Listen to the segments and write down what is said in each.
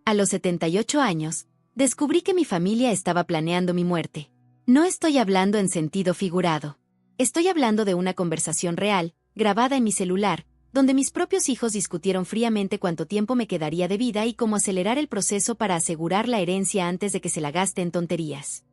A los 78 años, descubrí que mi familia estaba planeando mi muerte. No estoy hablando en sentido figurado. Estoy hablando de una conversación real, grabada en mi celular, donde mis propios hijos discutieron fríamente cuánto tiempo me quedaría de vida y cómo acelerar el proceso para asegurar la herencia antes de que se la gaste en tonterías.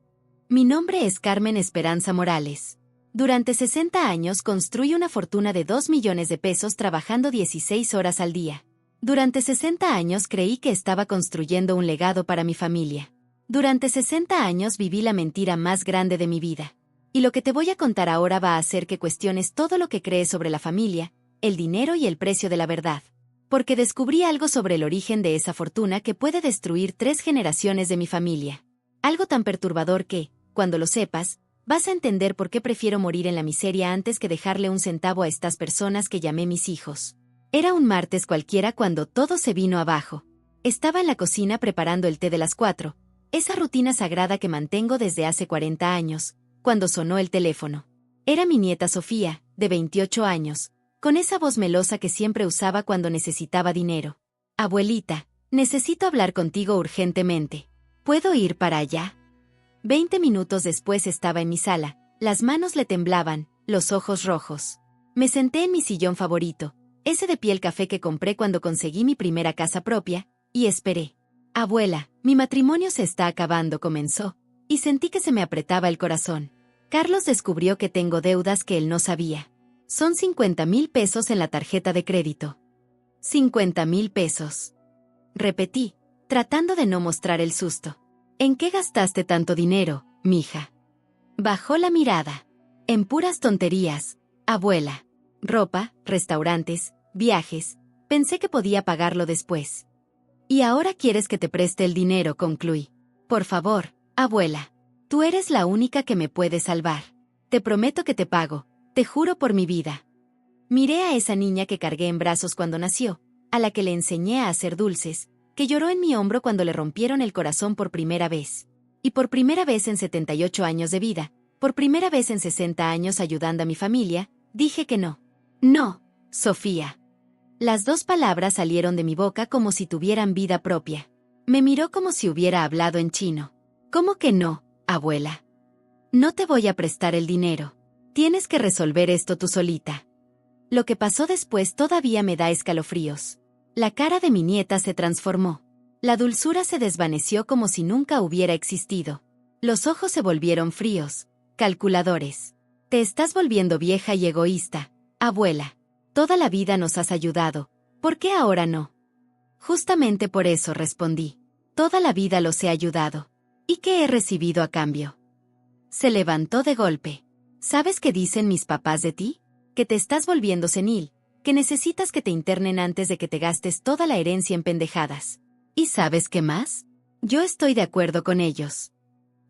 Mi nombre es Carmen Esperanza Morales. Durante 60 años construí una fortuna de 2 millones de pesos trabajando 16 horas al día. Durante 60 años creí que estaba construyendo un legado para mi familia. Durante 60 años viví la mentira más grande de mi vida. Y lo que te voy a contar ahora va a hacer que cuestiones todo lo que crees sobre la familia, el dinero y el precio de la verdad. Porque descubrí algo sobre el origen de esa fortuna que puede destruir 3 generaciones de mi familia. Algo tan perturbador que, cuando lo sepas, vas a entender por qué prefiero morir en la miseria antes que dejarle un centavo a estas personas que llamé mis hijos. Era un martes cualquiera cuando todo se vino abajo. Estaba en la cocina preparando el té de las 4, esa rutina sagrada que mantengo desde hace 40 años, cuando sonó el teléfono. Era mi nieta Sofía, de 28 años, con esa voz melosa que siempre usaba cuando necesitaba dinero. Abuelita, necesito hablar contigo urgentemente. ¿Puedo ir para allá? 20 minutos después estaba en mi sala, las manos le temblaban, los ojos rojos. Me senté en mi sillón favorito, ese de piel café que compré cuando conseguí mi primera casa propia, y esperé. Abuela, mi matrimonio se está acabando, comenzó, y sentí que se me apretaba el corazón. Carlos descubrió que tengo deudas que él no sabía. Son 50,000 pesos en la tarjeta de crédito. 50,000 pesos. Repetí, tratando de no mostrar el susto. ¿En qué gastaste tanto dinero, mija? Bajó la mirada. En puras tonterías, abuela. Ropa, restaurantes, viajes. Pensé que podía pagarlo después. Y ahora quieres que te preste el dinero, concluí. Por favor, abuela. Tú eres la única que me puede salvar. Te prometo que te pago, te juro por mi vida. Miré a esa niña que cargué en brazos cuando nació, a la que le enseñé a hacer dulces, que lloró en mi hombro cuando le rompieron el corazón por primera vez. Y por primera vez en 78 años de vida, por primera vez en 60 años ayudando a mi familia, dije que no. No, Sofía. Las 2 palabras salieron de mi boca como si tuvieran vida propia. Me miró como si hubiera hablado en chino. ¿Cómo que no, abuela? No te voy a prestar el dinero. Tienes que resolver esto tú solita. Lo que pasó después todavía me da escalofríos. La cara de mi nieta se transformó. La dulzura se desvaneció como si nunca hubiera existido. Los ojos se volvieron fríos, calculadores. Te estás volviendo vieja y egoísta, abuela. Toda la vida nos has ayudado. ¿Por qué ahora no? Justamente por eso respondí. Toda la vida los he ayudado. ¿Y qué he recibido a cambio? Se levantó de golpe. ¿Sabes qué dicen mis papás de ti? Que te estás volviendo senil, que necesitas que te internen antes de que te gastes toda la herencia en pendejadas. ¿Y sabes qué más? Yo estoy de acuerdo con ellos.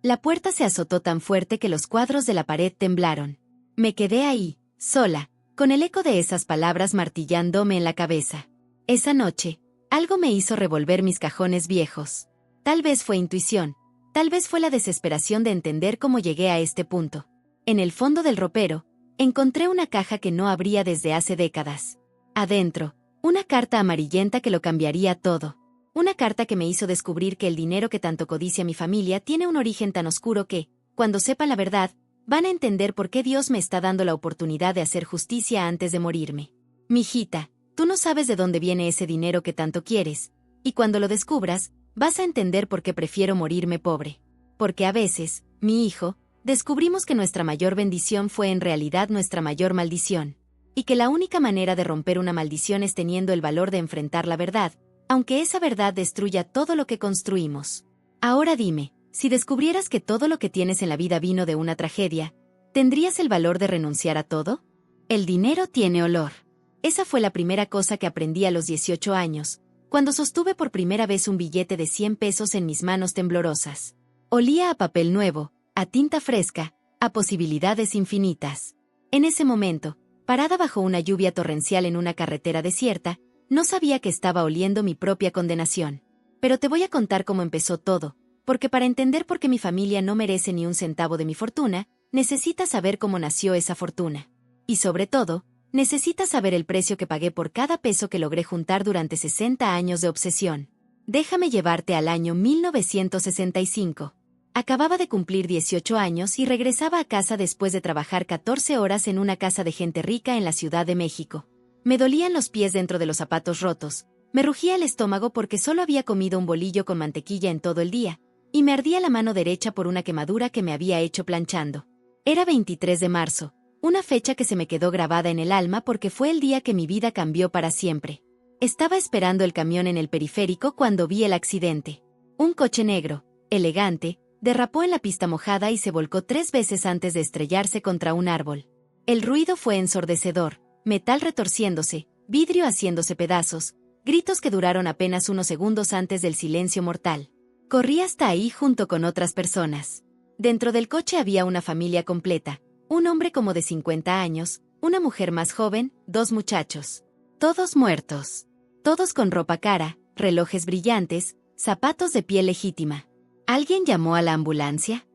La puerta se azotó tan fuerte que los cuadros de la pared temblaron. Me quedé ahí, sola, con el eco de esas palabras martillándome en la cabeza. Esa noche, algo me hizo revolver mis cajones viejos. Tal vez fue intuición, tal vez fue la desesperación de entender cómo llegué a este punto. En el fondo del ropero, encontré una caja que no abría desde hace décadas. Adentro, una carta amarillenta que lo cambiaría todo. Una carta que me hizo descubrir que el dinero que tanto codicia mi familia tiene un origen tan oscuro que, cuando sepan la verdad, van a entender por qué Dios me está dando la oportunidad de hacer justicia antes de morirme. Mijita, tú no sabes de dónde viene ese dinero que tanto quieres, y cuando lo descubras, vas a entender por qué prefiero morirme pobre. Porque a veces, mi hijo, descubrimos que nuestra mayor bendición fue en realidad nuestra mayor maldición, y que la única manera de romper una maldición es teniendo el valor de enfrentar la verdad, aunque esa verdad destruya todo lo que construimos. Ahora dime, si descubrieras que todo lo que tienes en la vida vino de una tragedia, ¿tendrías el valor de renunciar a todo? El dinero tiene olor. Esa fue la primera cosa que aprendí a los 18 años, cuando sostuve por primera vez un billete de 100 pesos en mis manos temblorosas. Olía a papel nuevo, a tinta fresca, a posibilidades infinitas. En ese momento, parada bajo una lluvia torrencial en una carretera desierta, no sabía que estaba oliendo mi propia condenación. Pero te voy a contar cómo empezó todo, porque para entender por qué mi familia no merece ni un centavo de mi fortuna, necesitas saber cómo nació esa fortuna. Y sobre todo, necesitas saber el precio que pagué por cada peso que logré juntar durante 60 años de obsesión. Déjame llevarte al año 1965. Acababa de cumplir 18 años y regresaba a casa después de trabajar 14 horas en una casa de gente rica en la Ciudad de México. Me dolían los pies dentro de los zapatos rotos, me rugía el estómago porque solo había comido un bolillo con mantequilla en todo el día, y me ardía la mano derecha por una quemadura que me había hecho planchando. Era 23 de marzo, una fecha que se me quedó grabada en el alma porque fue el día que mi vida cambió para siempre. Estaba esperando el camión en el periférico cuando vi el accidente. Un coche negro, elegante, derrapó en la pista mojada y se volcó 3 veces antes de estrellarse contra un árbol. El ruido fue ensordecedor, metal retorciéndose, vidrio haciéndose pedazos, gritos que duraron apenas unos segundos antes del silencio mortal. Corrí hasta ahí junto con otras personas. Dentro del coche había una familia completa, un hombre como de 50 años, una mujer más joven, 2 muchachos. Todos muertos. Todos con ropa cara, relojes brillantes, zapatos de piel legítima. ¿Alguien llamó a la ambulancia?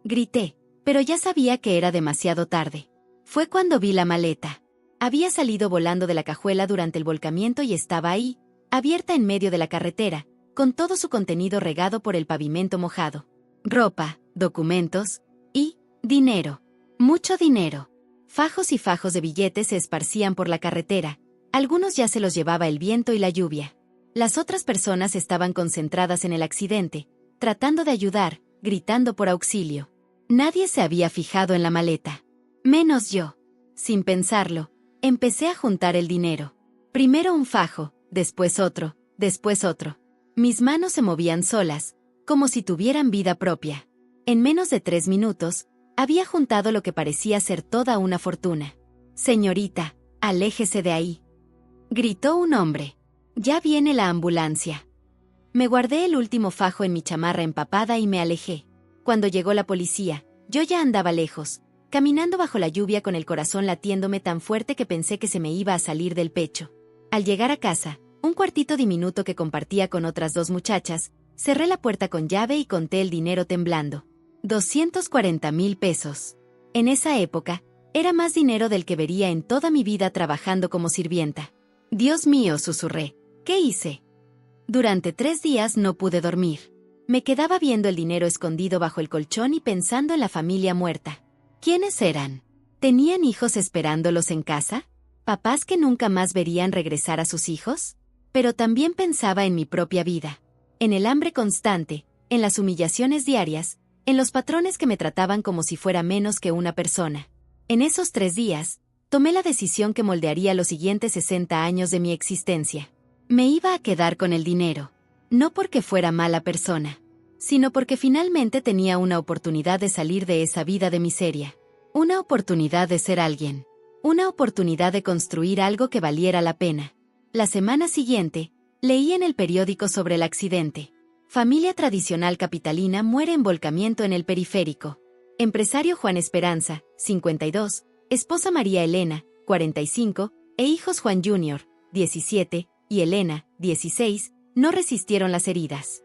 Grité, pero ya sabía que era demasiado tarde. Fue cuando vi la maleta. Había salido volando de la cajuela durante el volcamiento y estaba ahí, abierta en medio de la carretera, con todo su contenido regado por el pavimento mojado. Ropa, documentos y dinero. Mucho dinero. Fajos y fajos de billetes se esparcían por la carretera. Algunos ya se los llevaba el viento y la lluvia. Las otras personas estaban concentradas en el accidente, tratando de ayudar, gritando por auxilio. Nadie se había fijado en la maleta. Menos yo. Sin pensarlo, empecé a juntar el dinero. Primero un fajo, después otro, después otro. Mis manos se movían solas, como si tuvieran vida propia. En menos de 3 minutos, había juntado lo que parecía ser toda una fortuna. «Señorita, aléjese de ahí», gritó un hombre. «Ya viene la ambulancia». Me guardé el último fajo en mi chamarra empapada y me alejé. Cuando llegó la policía, yo ya andaba lejos, caminando bajo la lluvia con el corazón latiéndome tan fuerte que pensé que se me iba a salir del pecho. Al llegar a casa, un cuartito diminuto que compartía con otras 2 muchachas, cerré la puerta con llave y conté el dinero temblando. 240,000 pesos. En esa época, era más dinero del que vería en toda mi vida trabajando como sirvienta. «Dios mío», susurré. «¿Qué hice?». Durante 3 días no pude dormir. Me quedaba viendo el dinero escondido bajo el colchón y pensando en la familia muerta. ¿Quiénes eran? ¿Tenían hijos esperándolos en casa? ¿Papás que nunca más verían regresar a sus hijos? Pero también pensaba en mi propia vida. En el hambre constante, en las humillaciones diarias, en los patrones que me trataban como si fuera menos que una persona. En esos 3 días, tomé la decisión que moldearía los siguientes 60 años de mi existencia. Me iba a quedar con el dinero. No porque fuera mala persona, sino porque finalmente tenía una oportunidad de salir de esa vida de miseria. Una oportunidad de ser alguien. Una oportunidad de construir algo que valiera la pena. La semana siguiente, leí en el periódico sobre el accidente. Familia tradicional capitalina muere en volcamiento en el periférico. Empresario Juan Esperanza, 52, esposa María Elena, 45, e hijos Juan Jr., 17, y Elena, 16, no resistieron las heridas.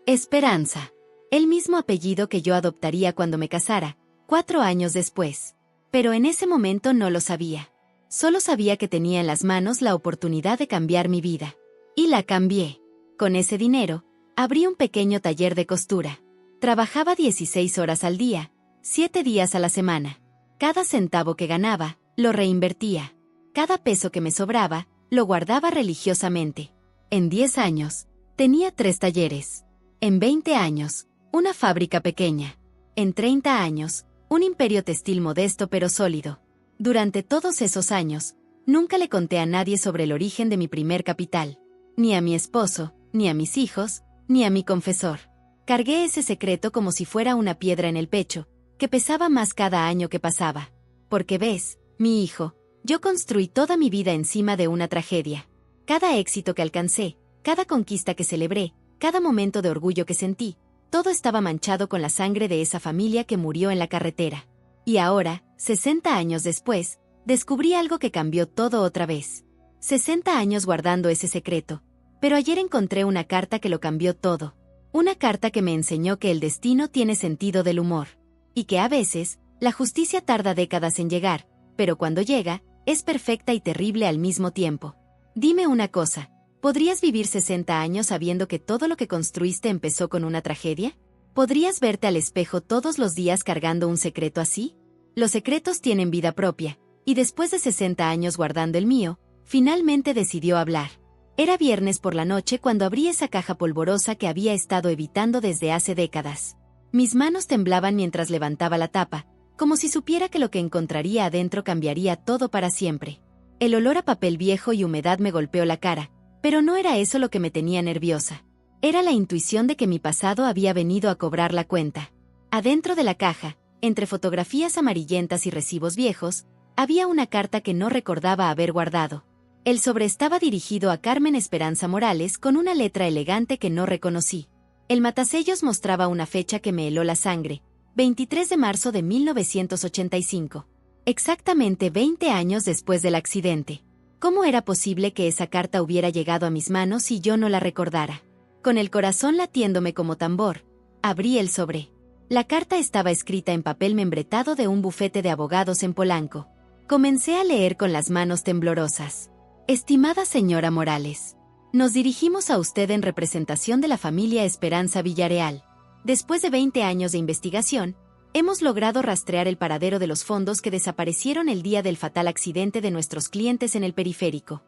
Esperanza. El mismo apellido que yo adoptaría cuando me casara, 4 años después. Pero en ese momento no lo sabía. Solo sabía que tenía en las manos la oportunidad de cambiar mi vida. Y la cambié. Con ese dinero, abrí un pequeño taller de costura. Trabajaba 16 horas al día, 7 días a la semana. Cada centavo que ganaba, lo reinvertía. Cada peso que me sobraba, lo guardaba religiosamente. En 10 años, tenía 3 talleres. En 20 años, una fábrica pequeña. En 30 años, un imperio textil modesto pero sólido. Durante todos esos años, nunca le conté a nadie sobre el origen de mi primer capital. Ni a mi esposo, ni a mis hijos, ni a mi confesor. Cargué ese secreto como si fuera una piedra en el pecho, que pesaba más cada año que pasaba. Porque ves, mi hijo, yo construí toda mi vida encima de una tragedia. Cada éxito que alcancé, cada conquista que celebré, cada momento de orgullo que sentí, todo estaba manchado con la sangre de esa familia que murió en la carretera. Y ahora, 60 años después, descubrí algo que cambió todo otra vez. 60 años guardando ese secreto. Pero ayer encontré una carta que lo cambió todo. Una carta que me enseñó que el destino tiene sentido del humor. Y que a veces, la justicia tarda décadas en llegar, pero cuando llega, es perfecta y terrible al mismo tiempo. Dime una cosa, ¿Podrías vivir 60 años sabiendo que todo lo que construiste empezó con una tragedia? ¿Podrías verte al espejo todos los días cargando un secreto así? Los secretos tienen vida propia, y después de 60 años guardando el mío, finalmente decidió hablar. Era viernes por la noche cuando abrí esa caja polvorosa que había estado evitando desde hace décadas. Mis manos temblaban mientras levantaba la tapa, como si supiera que lo que encontraría adentro cambiaría todo para siempre. El olor a papel viejo y humedad me golpeó la cara, pero no era eso lo que me tenía nerviosa. Era la intuición de que mi pasado había venido a cobrar la cuenta. Adentro de la caja, entre fotografías amarillentas y recibos viejos, había una carta que no recordaba haber guardado. El sobre estaba dirigido a Carmen Esperanza Morales con una letra elegante que no reconocí. El matasellos mostraba una fecha que me heló la sangre, 23 de marzo de 1985. Exactamente 20 años después del accidente. ¿Cómo era posible que esa carta hubiera llegado a mis manos y yo no la recordara? Con el corazón latiéndome como tambor, abrí el sobre. La carta estaba escrita en papel membretado de un bufete de abogados en Polanco. Comencé a leer con las manos temblorosas. Estimada señora Morales, nos dirigimos a usted en representación de la familia Esperanza Villarreal. Después de 20 años de investigación, hemos logrado rastrear el paradero de los fondos que desaparecieron el día del fatal accidente de nuestros clientes en el periférico.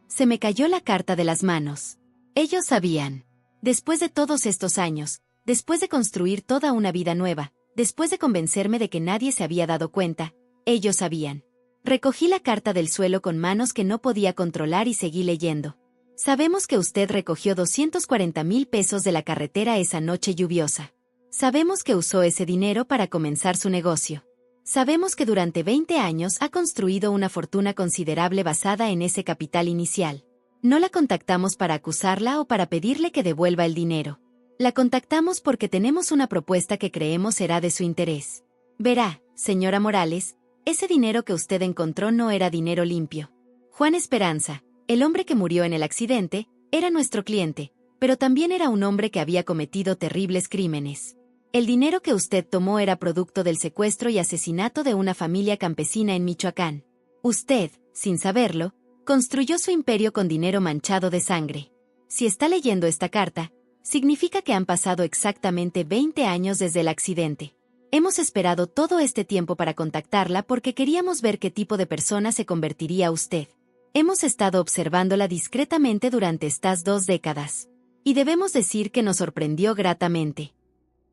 Se me cayó la carta de las manos. Ellos sabían. Después de todos estos años, después de construir toda una vida nueva, después de convencerme de que nadie se había dado cuenta, ellos sabían. Recogí la carta del suelo con manos que no podía controlar y seguí leyendo. Sabemos que usted recogió 240,000 pesos de la carretera esa noche lluviosa. Sabemos que usó ese dinero para comenzar su negocio. Sabemos que durante 20 años ha construido una fortuna considerable basada en ese capital inicial. No la contactamos para acusarla o para pedirle que devuelva el dinero. La contactamos porque tenemos una propuesta que creemos será de su interés. Verá, señora Morales, ese dinero que usted encontró no era dinero limpio. Juan Esperanza, el hombre que murió en el accidente, era nuestro cliente, pero también era un hombre que había cometido terribles crímenes. El dinero que usted tomó era producto del secuestro y asesinato de una familia campesina en Michoacán. Usted, sin saberlo, construyó su imperio con dinero manchado de sangre. Si está leyendo esta carta, significa que han pasado exactamente 20 años desde el accidente. Hemos esperado todo este tiempo para contactarla porque queríamos ver qué tipo de persona se convertiría usted. Hemos estado observándola discretamente durante estas 2 décadas. Y debemos decir que nos sorprendió gratamente.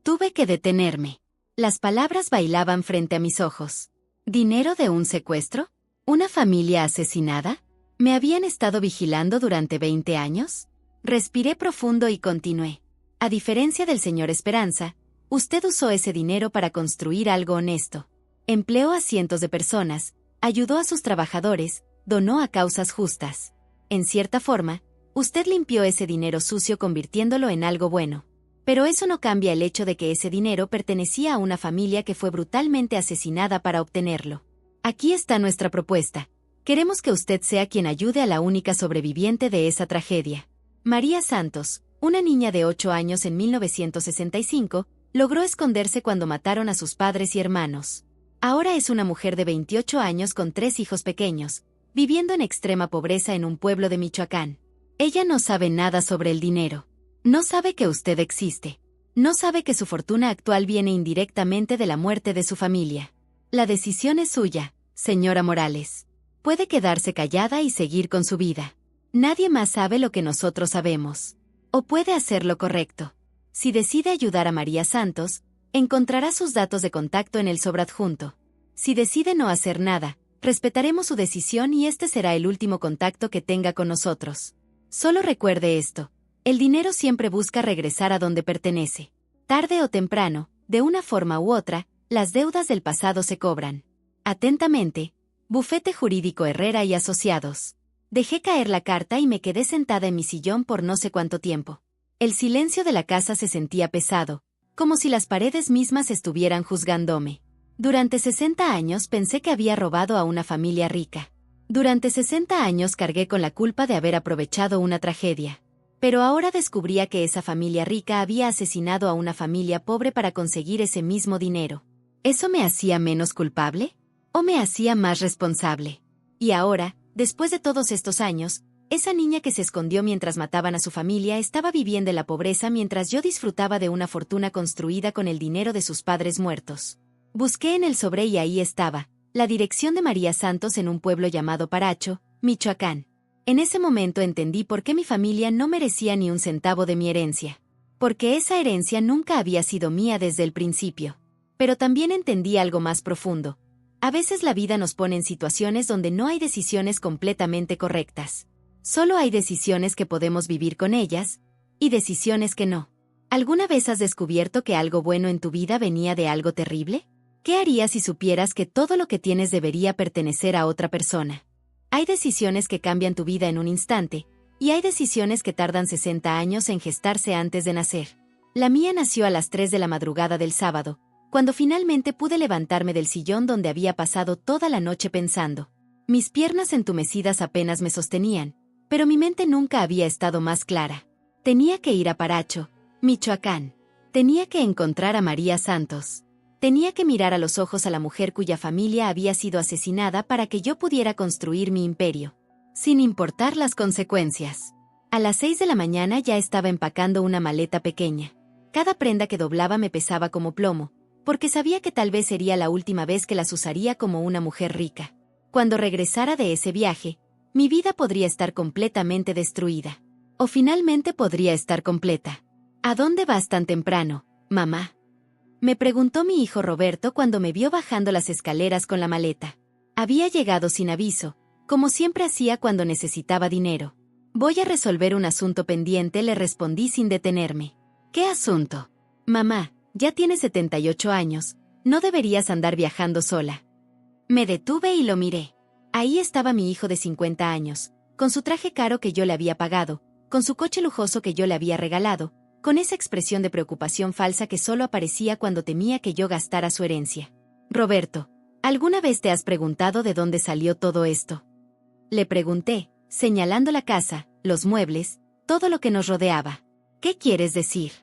Tuve que detenerme. Las palabras bailaban frente a mis ojos. ¿Dinero de un secuestro? ¿Una familia asesinada? ¿Me habían estado vigilando durante 20 años? Respiré profundo y continué. A diferencia del señor Esperanza, usted usó ese dinero para construir algo honesto. Empleó a cientos de personas, ayudó a sus trabajadores, donó a causas justas. En cierta forma, usted limpió ese dinero sucio convirtiéndolo en algo bueno. Pero eso no cambia el hecho de que ese dinero pertenecía a una familia que fue brutalmente asesinada para obtenerlo. Aquí está nuestra propuesta. Queremos que usted sea quien ayude a la única sobreviviente de esa tragedia. María Santos, una niña de 8 años en 1965, logró esconderse cuando mataron a sus padres y hermanos. Ahora es una mujer de 28 años con 3 hijos pequeños, viviendo en extrema pobreza en un pueblo de Michoacán. Ella no sabe nada sobre el dinero. No sabe que usted existe. No sabe que su fortuna actual viene indirectamente de la muerte de su familia. La decisión es suya, señora Morales. Puede quedarse callada y seguir con su vida. Nadie más sabe lo que nosotros sabemos. O puede hacer lo correcto. Si decide ayudar a María Santos, encontrará sus datos de contacto en el sobradjunto. Si decide no hacer nada, respetaremos su decisión y este será el último contacto que tenga con nosotros. Solo recuerde esto. El dinero siempre busca regresar a donde pertenece. Tarde o temprano, de una forma u otra, las deudas del pasado se cobran. Atentamente, Bufete Jurídico Herrera y Asociados. Dejé caer la carta y me quedé sentada en mi sillón por no sé cuánto tiempo. El silencio de la casa se sentía pesado, como si las paredes mismas estuvieran juzgándome. Durante 60 años pensé que había robado a una familia rica. Durante 60 años cargué con la culpa de haber aprovechado una tragedia. Pero ahora descubría que esa familia rica había asesinado a una familia pobre para conseguir ese mismo dinero. ¿Eso me hacía menos culpable? ¿O me hacía más responsable? Y ahora, después de todos estos años, Esa niña que se escondió mientras mataban a su familia estaba viviendo en la pobreza mientras yo disfrutaba de una fortuna construida con el dinero de sus padres muertos. Busqué en el sobre y ahí estaba, la dirección de María Santos en un pueblo llamado Paracho, Michoacán. En ese momento entendí por qué mi familia no merecía ni un centavo de mi herencia. Porque esa herencia nunca había sido mía desde el principio. Pero también entendí algo más profundo. A veces la vida nos pone en situaciones donde no hay decisiones completamente correctas. Solo hay decisiones que podemos vivir con ellas, y decisiones que no. ¿Alguna vez has descubierto que algo bueno en tu vida venía de algo terrible? ¿Qué harías si supieras que todo lo que tienes debería pertenecer a otra persona? Hay decisiones que cambian tu vida en un instante, y hay decisiones que tardan 60 años en gestarse antes de nacer. La mía nació a las 3 de la madrugada del sábado, cuando finalmente pude levantarme del sillón donde había pasado toda la noche pensando. Mis piernas entumecidas apenas me sostenían, pero mi mente nunca había estado más clara. Tenía que ir a Paracho, Michoacán. Tenía que encontrar a María Santos. Tenía que mirar a los ojos a la mujer cuya familia había sido asesinada para que yo pudiera construir mi imperio, sin importar las consecuencias. A las 6 de la mañana ya estaba empacando una maleta pequeña. Cada prenda que doblaba me pesaba como plomo, porque sabía que tal vez sería la última vez que las usaría como una mujer rica. Cuando regresara de ese viaje, mi vida podría estar completamente destruida. O finalmente podría estar completa. ¿A dónde vas tan temprano, mamá?, me preguntó mi hijo Roberto cuando me vio bajando las escaleras con la maleta. Había llegado sin aviso, como siempre hacía cuando necesitaba dinero. Voy a resolver un asunto pendiente, le respondí sin detenerme. ¿Qué asunto? Mamá, ya tienes 78 años, no deberías andar viajando sola. Me detuve y lo miré. Ahí estaba mi hijo de 50 años, con su traje caro que yo le había pagado, con su coche lujoso que yo le había regalado, con esa expresión de preocupación falsa que solo aparecía cuando temía que yo gastara su herencia. Roberto, ¿alguna vez te has preguntado de dónde salió todo esto? Le pregunté, señalando la casa, los muebles, todo lo que nos rodeaba. ¿Qué quieres decir?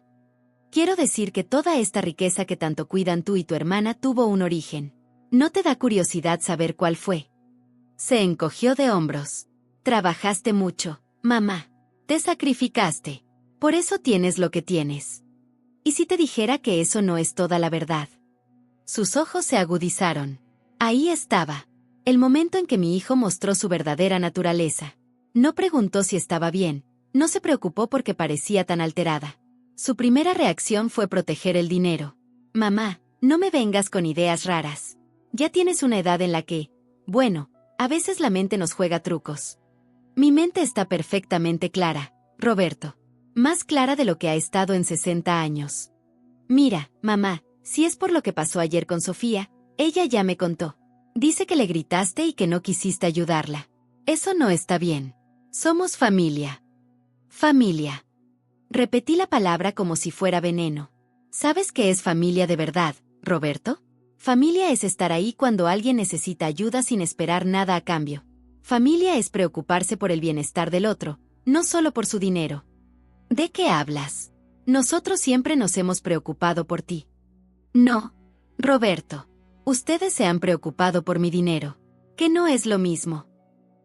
Quiero decir que toda esta riqueza que tanto cuidan tú y tu hermana tuvo un origen. ¿No te da curiosidad saber cuál fue? Se encogió de hombros. Trabajaste mucho, mamá. Te sacrificaste. Por eso tienes lo que tienes. ¿Y si te dijera que eso no es toda la verdad? Sus ojos se agudizaron. Ahí estaba. El momento en que mi hijo mostró su verdadera naturaleza. No preguntó si estaba bien, no se preocupó porque parecía tan alterada. Su primera reacción fue proteger el dinero. Mamá, no me vengas con ideas raras. Ya tienes una edad en la que, bueno, a veces la mente nos juega trucos. Mi mente está perfectamente clara, Roberto. Más clara de lo que ha estado en 60 años. Mira, mamá, si es por lo que pasó ayer con Sofía, ella ya me contó. Dice que le gritaste y que no quisiste ayudarla. Eso no está bien. Somos familia. Familia. Repetí la palabra como si fuera veneno. ¿Sabes qué es familia de verdad, Roberto? Familia es estar ahí cuando alguien necesita ayuda sin esperar nada a cambio. Familia es preocuparse por el bienestar del otro, no solo por su dinero. ¿De qué hablas? Nosotros siempre nos hemos preocupado por ti. No, Roberto. Ustedes se han preocupado por mi dinero, que no es lo mismo.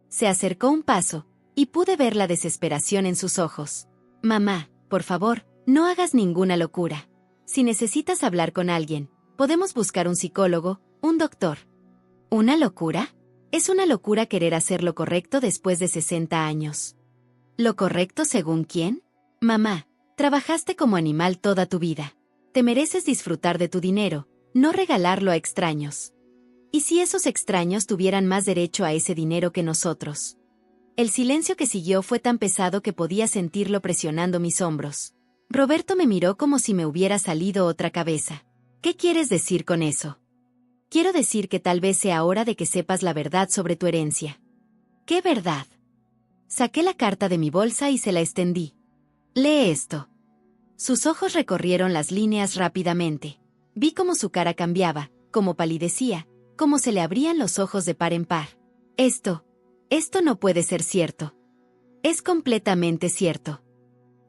Se acercó un paso, y pude ver la desesperación en sus ojos. Mamá, por favor, no hagas ninguna locura. Si necesitas hablar con alguien, podemos buscar un psicólogo, un doctor. ¿Una locura? Es una locura querer hacer lo correcto después de 60 años. ¿Lo correcto según quién? Mamá, trabajaste como animal toda tu vida. Te mereces disfrutar de tu dinero, no regalarlo a extraños. ¿Y si esos extraños tuvieran más derecho a ese dinero que nosotros? El silencio que siguió fue tan pesado que podía sentirlo presionando mis hombros. Roberto me miró como si me hubiera salido otra cabeza. ¿Qué quieres decir con eso? Quiero decir que tal vez sea hora de que sepas la verdad sobre tu herencia. ¿Qué verdad? Saqué la carta de mi bolsa y se la extendí. Lee esto. Sus ojos recorrieron las líneas rápidamente. Vi cómo su cara cambiaba, cómo palidecía, cómo se le abrían los ojos de par en par. Esto no puede ser cierto. Es completamente cierto.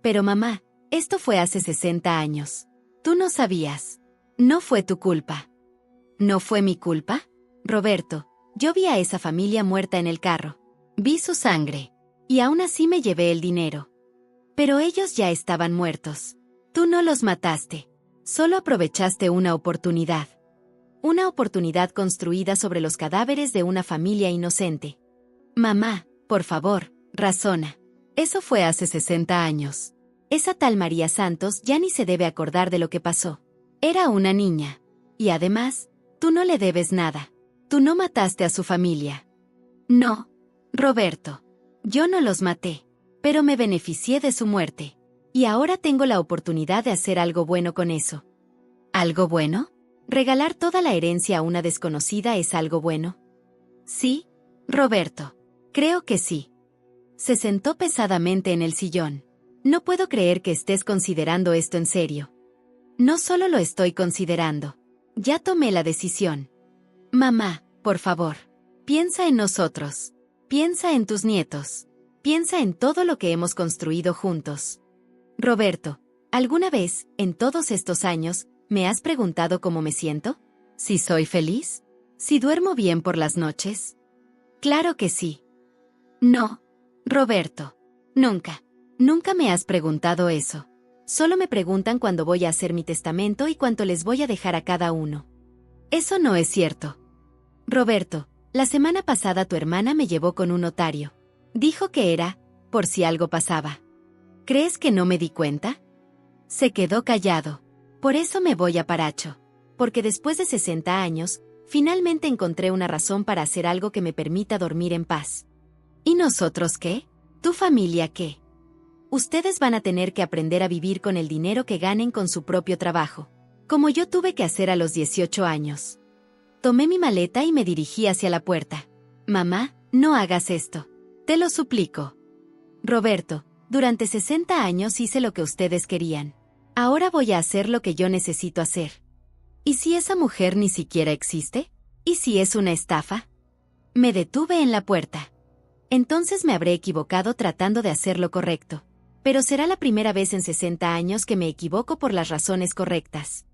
Pero mamá, esto fue hace 60 años. Tú no sabías. No fue tu culpa. ¿No fue mi culpa? Roberto, yo vi a esa familia muerta en el carro. Vi su sangre. Y aún así me llevé el dinero. Pero ellos ya estaban muertos. Tú no los mataste. Solo aprovechaste una oportunidad. Una oportunidad construida sobre los cadáveres de una familia inocente. Mamá, por favor, razona. Eso fue hace 60 años. Esa tal María Santos ya ni se debe acordar de lo que pasó. Era una niña. Y además, tú no le debes nada. Tú no mataste a su familia. No, Roberto. Yo no los maté. Pero me beneficié de su muerte. Y ahora tengo la oportunidad de hacer algo bueno con eso. ¿Algo bueno? ¿Regalar toda la herencia a una desconocida es algo bueno? Sí, Roberto. Creo que sí. Se sentó pesadamente en el sillón. No puedo creer que estés considerando esto en serio. No solo lo estoy considerando. Ya tomé la decisión. Mamá, por favor. Piensa en nosotros. Piensa en tus nietos. Piensa en todo lo que hemos construido juntos. Roberto, ¿alguna vez, en todos estos años, me has preguntado cómo me siento? ¿Si soy feliz? ¿Si duermo bien por las noches? Claro que sí. No, Roberto. Nunca. Nunca me has preguntado eso. Solo me preguntan cuándo voy a hacer mi testamento y cuánto les voy a dejar a cada uno. Eso no es cierto. Roberto, la semana pasada tu hermana me llevó con un notario. Dijo que era, por si algo pasaba. ¿Crees que no me di cuenta? Se quedó callado. Por eso me voy a Paracho. Porque después de 60 años, finalmente encontré una razón para hacer algo que me permita dormir en paz. ¿Y nosotros qué? ¿Tu familia qué? Ustedes van a tener que aprender a vivir con el dinero que ganen con su propio trabajo, como yo tuve que hacer a los 18 años. Tomé mi maleta y me dirigí hacia la puerta. Mamá, no hagas esto. Te lo suplico. Roberto, durante 60 años hice lo que ustedes querían. Ahora voy a hacer lo que yo necesito hacer. ¿Y si esa mujer ni siquiera existe? ¿Y si es una estafa? Me detuve en la puerta. Entonces me habré equivocado tratando de hacer lo correcto. Pero será la primera vez en 60 años que me equivoco por las razones correctas.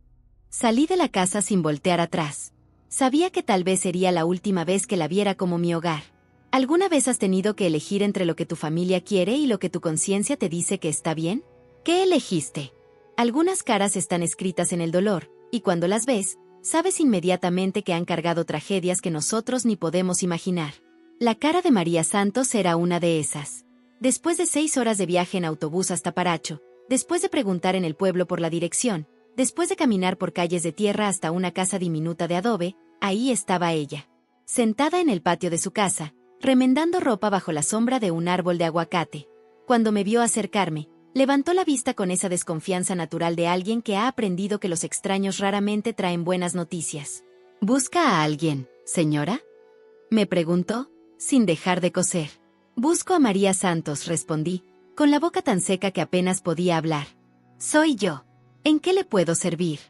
Salí de la casa sin voltear atrás. Sabía que tal vez sería la última vez que la viera como mi hogar. ¿Alguna vez has tenido que elegir entre lo que tu familia quiere y lo que tu conciencia te dice que está bien? ¿Qué elegiste? Algunas caras están escritas en el dolor, y cuando las ves, sabes inmediatamente que han cargado tragedias que nosotros ni podemos imaginar. La cara de María Santos era una de esas. Después de 6 horas de viaje en autobús hasta Paracho, después de preguntar en el pueblo por la dirección, después de caminar por calles de tierra hasta una casa diminuta de adobe, ahí estaba ella. Sentada en el patio de su casa, remendando ropa bajo la sombra de un árbol de aguacate. Cuando me vio acercarme, levantó la vista con esa desconfianza natural de alguien que ha aprendido que los extraños raramente traen buenas noticias. ¿Busca a alguien, señora?, me preguntó, sin dejar de coser. Busco a María Santos, respondí, con la boca tan seca que apenas podía hablar. Soy yo. ¿En qué le puedo servir?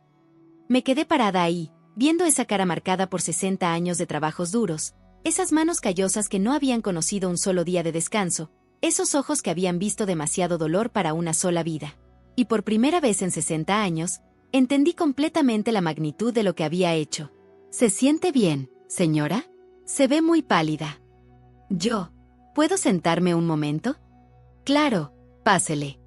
Me quedé parada ahí, viendo esa cara marcada por 60 años de trabajos duros, esas manos callosas que no habían conocido un solo día de descanso, esos ojos que habían visto demasiado dolor para una sola vida. Y por primera vez en 60 años, entendí completamente la magnitud de lo que había hecho. ¿Se siente bien, señora? Se ve muy pálida. ¿Puedo sentarme un momento? Claro, pásele.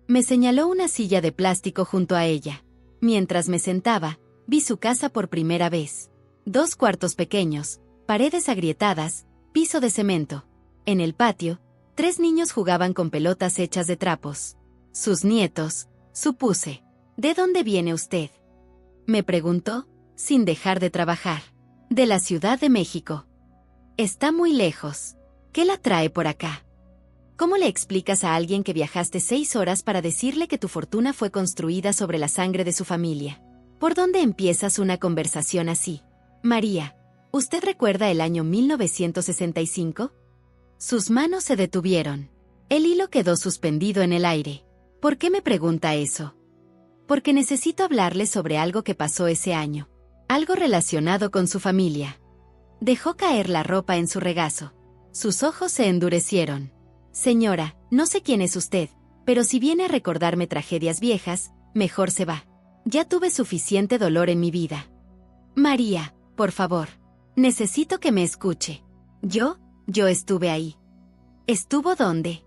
Me señaló una silla de plástico junto a ella. Mientras me sentaba, vi su casa por primera vez. 2 cuartos pequeños, paredes agrietadas, piso de cemento. En el patio, 3 niños jugaban con pelotas hechas de trapos. Sus nietos, supuse. ¿De dónde viene usted?, me preguntó, sin dejar de trabajar. De la Ciudad de México. Está muy lejos. ¿Qué la trae por acá? ¿Cómo le explicas a alguien que viajaste 6 horas para decirle que tu fortuna fue construida sobre la sangre de su familia? ¿Por dónde empiezas una conversación así? María, ¿usted recuerda el año 1965? Sus manos se detuvieron. El hilo quedó suspendido en el aire. ¿Por qué me pregunta eso? Porque necesito hablarle sobre algo que pasó ese año. Algo relacionado con su familia. Dejó caer la ropa en su regazo. Sus ojos se endurecieron. Señora, no sé quién es usted, pero si viene a recordarme tragedias viejas, mejor se va. Ya tuve suficiente dolor en mi vida. María, por favor. Necesito que me escuche. Yo estuve ahí. ¿Estuvo dónde?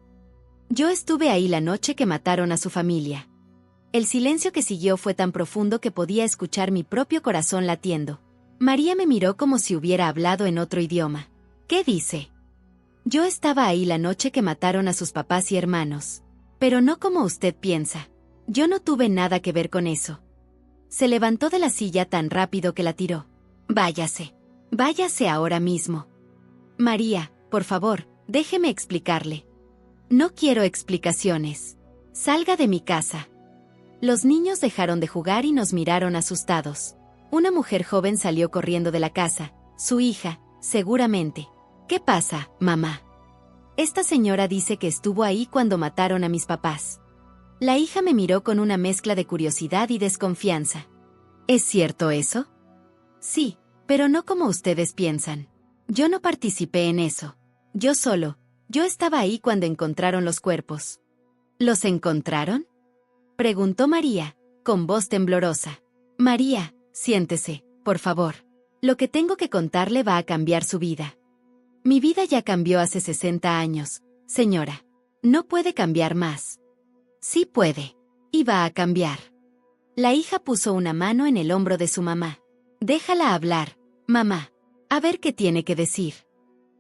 Yo estuve ahí la noche que mataron a su familia. El silencio que siguió fue tan profundo que podía escuchar mi propio corazón latiendo. María me miró como si hubiera hablado en otro idioma. ¿Qué dice? Yo estaba ahí la noche que mataron a sus papás y hermanos. Pero no como usted piensa. Yo no tuve nada que ver con eso. Se levantó de la silla tan rápido que la tiró. Váyase. Váyase ahora mismo. María, por favor, déjeme explicarle. No quiero explicaciones. Salga de mi casa. Los niños dejaron de jugar y nos miraron asustados. Una mujer joven salió corriendo de la casa, su hija, seguramente. ¿Qué pasa, mamá? Esta señora dice que estuvo ahí cuando mataron a mis papás. La hija me miró con una mezcla de curiosidad y desconfianza. ¿Es cierto eso? Sí, pero no como ustedes piensan. Yo no participé en eso. Yo estaba ahí cuando encontraron los cuerpos. ¿Los encontraron? Preguntó María, con voz temblorosa. María, siéntese, por favor. Lo que tengo que contarle va a cambiar su vida. Mi vida ya cambió hace 60 años, señora. No puede cambiar más. Sí puede. Y va a cambiar. La hija puso una mano en el hombro de su mamá. Déjala hablar, mamá. A ver qué tiene que decir.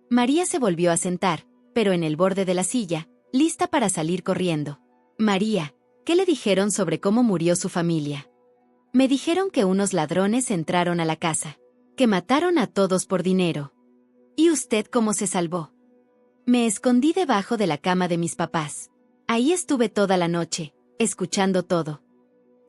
María se volvió a sentar, pero en el borde de la silla, lista para salir corriendo. María, ¿qué le dijeron sobre cómo murió su familia? Me dijeron que unos ladrones entraron a la casa, que mataron a todos por dinero. ¿Y usted cómo se salvó? Me escondí debajo de la cama de mis papás. Ahí estuve toda la noche, escuchando todo.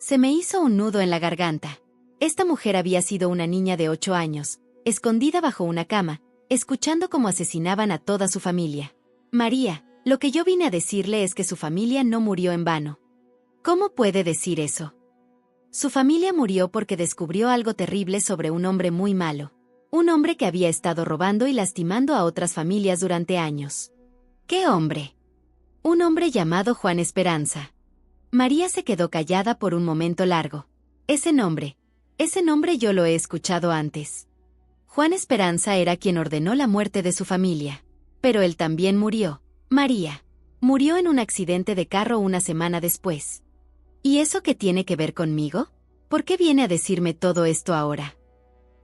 Se me hizo un nudo en la garganta. Esta mujer había sido una niña de 8 años, escondida bajo una cama, escuchando cómo asesinaban a toda su familia. María, lo que yo vine a decirle es que su familia no murió en vano. ¿Cómo puede decir eso? Su familia murió porque descubrió algo terrible sobre un hombre muy malo. Un hombre que había estado robando y lastimando a otras familias durante años. ¿Qué hombre? Un hombre llamado Juan Esperanza. María se quedó callada por un momento largo. Ese nombre yo lo he escuchado antes. Juan Esperanza era quien ordenó la muerte de su familia. Pero él también murió. María. Murió en un accidente de carro una semana después. ¿Y eso qué tiene que ver conmigo? ¿Por qué viene a decirme todo esto ahora?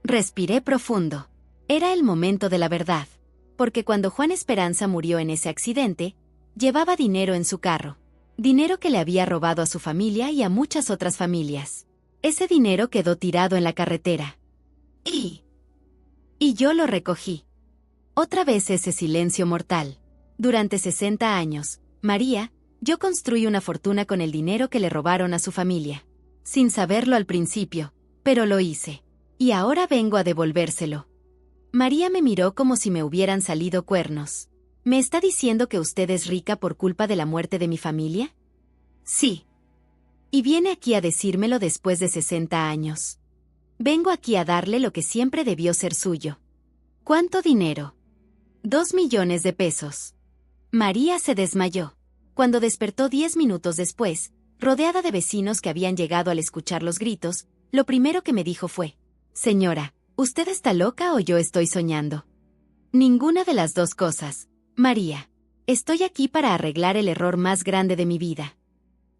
Respiré profundo. Era el momento de la verdad. Porque cuando Juan Esperanza murió en ese accidente, llevaba dinero en su carro. Dinero que le había robado a su familia y a muchas otras familias. Ese dinero quedó tirado en la carretera. Y yo lo recogí. Otra vez ese silencio mortal. Durante 60 años, María, yo construí una fortuna con el dinero que le robaron a su familia. Sin saberlo al principio, pero lo hice. Y ahora vengo a devolvérselo. María me miró como si me hubieran salido cuernos. ¿Me está diciendo que usted es rica por culpa de la muerte de mi familia? Sí. Y viene aquí a decírmelo después de 60 años. Vengo aquí a darle lo que siempre debió ser suyo. ¿Cuánto dinero? 2 millones de pesos. María se desmayó. Cuando despertó 10 minutos después, rodeada de vecinos que habían llegado al escuchar los gritos, lo primero que me dijo fue: Señora, ¿usted está loca o yo estoy soñando? Ninguna de las dos cosas. María, estoy aquí para arreglar el error más grande de mi vida.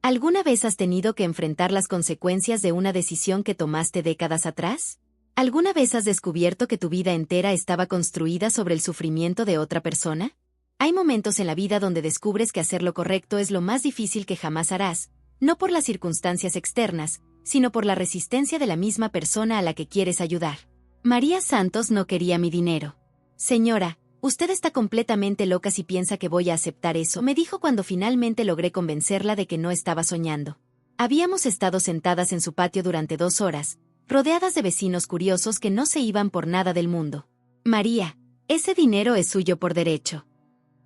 ¿Alguna vez has tenido que enfrentar las consecuencias de una decisión que tomaste décadas atrás? ¿Alguna vez has descubierto que tu vida entera estaba construida sobre el sufrimiento de otra persona? Hay momentos en la vida donde descubres que hacer lo correcto es lo más difícil que jamás harás, no por las circunstancias externas, sino por la resistencia de la misma persona a la que quieres ayudar. María Santos no quería mi dinero. Señora, usted está completamente loca si piensa que voy a aceptar eso, me dijo cuando finalmente logré convencerla de que no estaba soñando. Habíamos estado sentadas en su patio durante 2 horas, rodeadas de vecinos curiosos que no se iban por nada del mundo. María, ese dinero es suyo por derecho.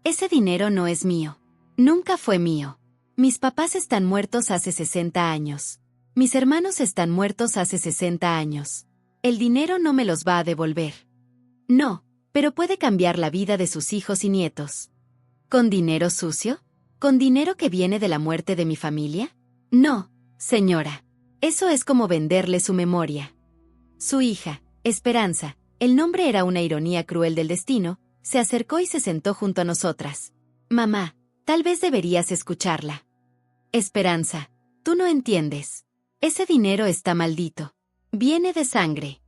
Ese dinero no es mío. Nunca fue mío. Mis papás están muertos hace 60 años. Mis hermanos están muertos hace 60 años. El dinero no me los va a devolver. No, pero puede cambiar la vida de sus hijos y nietos. ¿Con dinero sucio? ¿Con dinero que viene de la muerte de mi familia? No, señora. Eso es como venderle su memoria. Su hija, Esperanza, el nombre era una ironía cruel del destino, se acercó y se sentó junto a nosotras. Mamá, tal vez deberías escucharla. Esperanza, tú no entiendes. Ese dinero está maldito. Viene de sangre.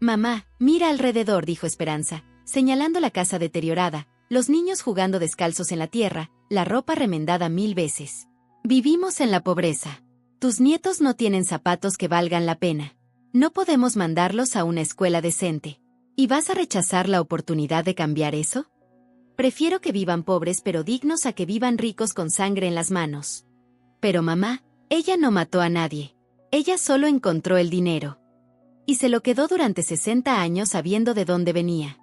Mamá, mira alrededor, dijo Esperanza, señalando la casa deteriorada, los niños jugando descalzos en la tierra, la ropa remendada 1000 veces. Vivimos en la pobreza. Tus nietos no tienen zapatos que valgan la pena. No podemos mandarlos a una escuela decente. ¿Y vas a rechazar la oportunidad de cambiar eso? Prefiero que vivan pobres pero dignos a que vivan ricos con sangre en las manos. Pero mamá, ella no mató a nadie. Ella solo encontró el dinero. Y se lo quedó durante 60 años sabiendo de dónde venía.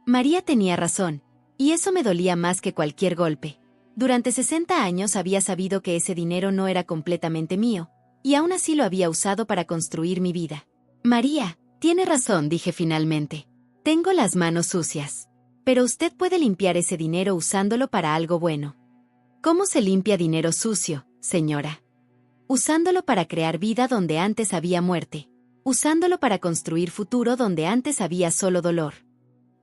María tenía razón, y eso me dolía más que cualquier golpe. Durante 60 años había sabido que ese dinero no era completamente mío, y aún así lo había usado para construir mi vida. María, tiene razón, dije finalmente. Tengo las manos sucias. Pero usted puede limpiar ese dinero usándolo para algo bueno. ¿Cómo se limpia dinero sucio, señora? Usándolo para crear vida donde antes había muerte. Usándolo para construir futuro donde antes había solo dolor.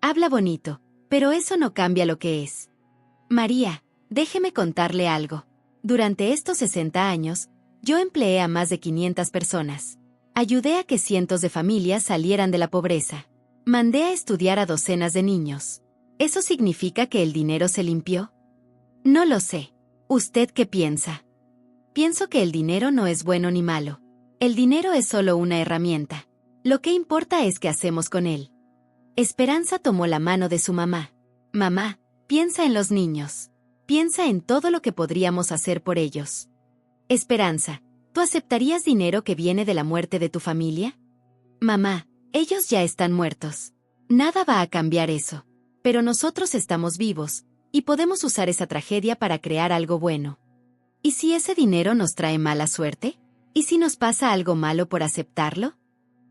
Habla bonito, pero eso no cambia lo que es. María, déjeme contarle algo. Durante estos 60 años, yo empleé a más de 500 personas. Ayudé a que cientos de familias salieran de la pobreza. Mandé a estudiar a docenas de niños. ¿Eso significa que el dinero se limpió? No lo sé. ¿Usted qué piensa? Pienso que el dinero no es bueno ni malo. El dinero es solo una herramienta. Lo que importa es qué hacemos con él. Esperanza tomó la mano de su mamá. Mamá, piensa en los niños. Piensa en todo lo que podríamos hacer por ellos. Esperanza, ¿tú aceptarías dinero que viene de la muerte de tu familia? Mamá, ellos ya están muertos. Nada va a cambiar eso. Pero nosotros estamos vivos, y podemos usar esa tragedia para crear algo bueno. ¿Y si ese dinero nos trae mala suerte? ¿Y si nos pasa algo malo por aceptarlo?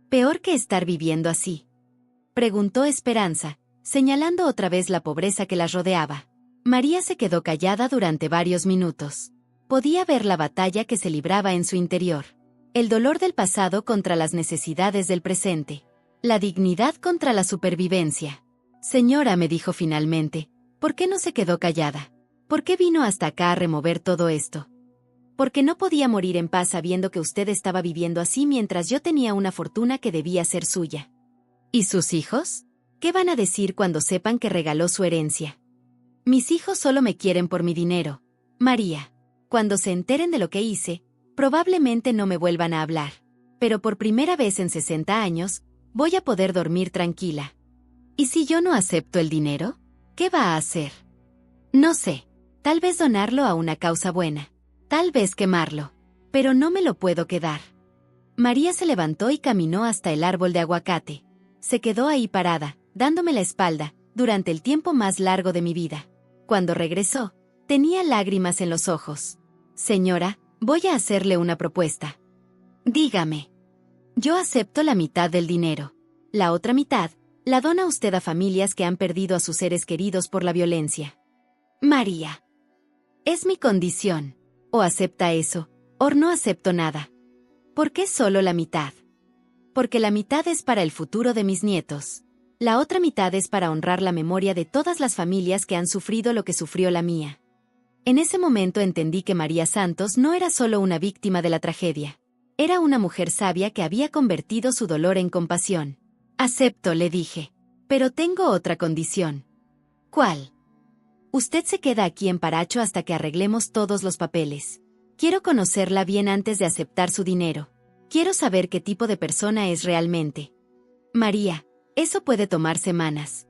Peor que estar viviendo así. Preguntó Esperanza, señalando otra vez la pobreza que las rodeaba. María se quedó callada durante varios minutos. Podía ver la batalla que se libraba en su interior. El dolor del pasado contra las necesidades del presente. La dignidad contra la supervivencia. Señora, me dijo finalmente, ¿por qué no se quedó callada? ¿Por qué vino hasta acá a remover todo esto? Porque no podía morir en paz sabiendo que usted estaba viviendo así mientras yo tenía una fortuna que debía ser suya. ¿Y sus hijos? ¿Qué van a decir cuando sepan que regaló su herencia? Mis hijos solo me quieren por mi dinero. María, cuando se enteren de lo que hice, probablemente no me vuelvan a hablar. Pero por primera vez en 60 años, voy a poder dormir tranquila. ¿Y si yo no acepto el dinero? ¿Qué va a hacer? No sé. Tal vez donarlo a una causa buena. Tal vez quemarlo. Pero no me lo puedo quedar. María se levantó y caminó hasta el árbol de aguacate. Se quedó ahí parada, dándome la espalda, durante el tiempo más largo de mi vida. Cuando regresó, tenía lágrimas en los ojos. Señora, voy a hacerle una propuesta. Dígame. Yo acepto la mitad del dinero. La otra mitad, la dona usted a familias que han perdido a sus seres queridos por la violencia. María. Es mi condición. O acepta eso, o no acepto nada. ¿Por qué solo la mitad? Porque la mitad es para el futuro de mis nietos. La otra mitad es para honrar la memoria de todas las familias que han sufrido lo que sufrió la mía. En ese momento entendí que María Santos no era solo una víctima de la tragedia. Era una mujer sabia que había convertido su dolor en compasión. Acepto, le dije. Pero tengo otra condición. ¿Cuál? Usted se queda aquí en Paracho hasta que arreglemos todos los papeles. Quiero conocerla bien antes de aceptar su dinero. Quiero saber qué tipo de persona es realmente. María, eso puede tomar semanas.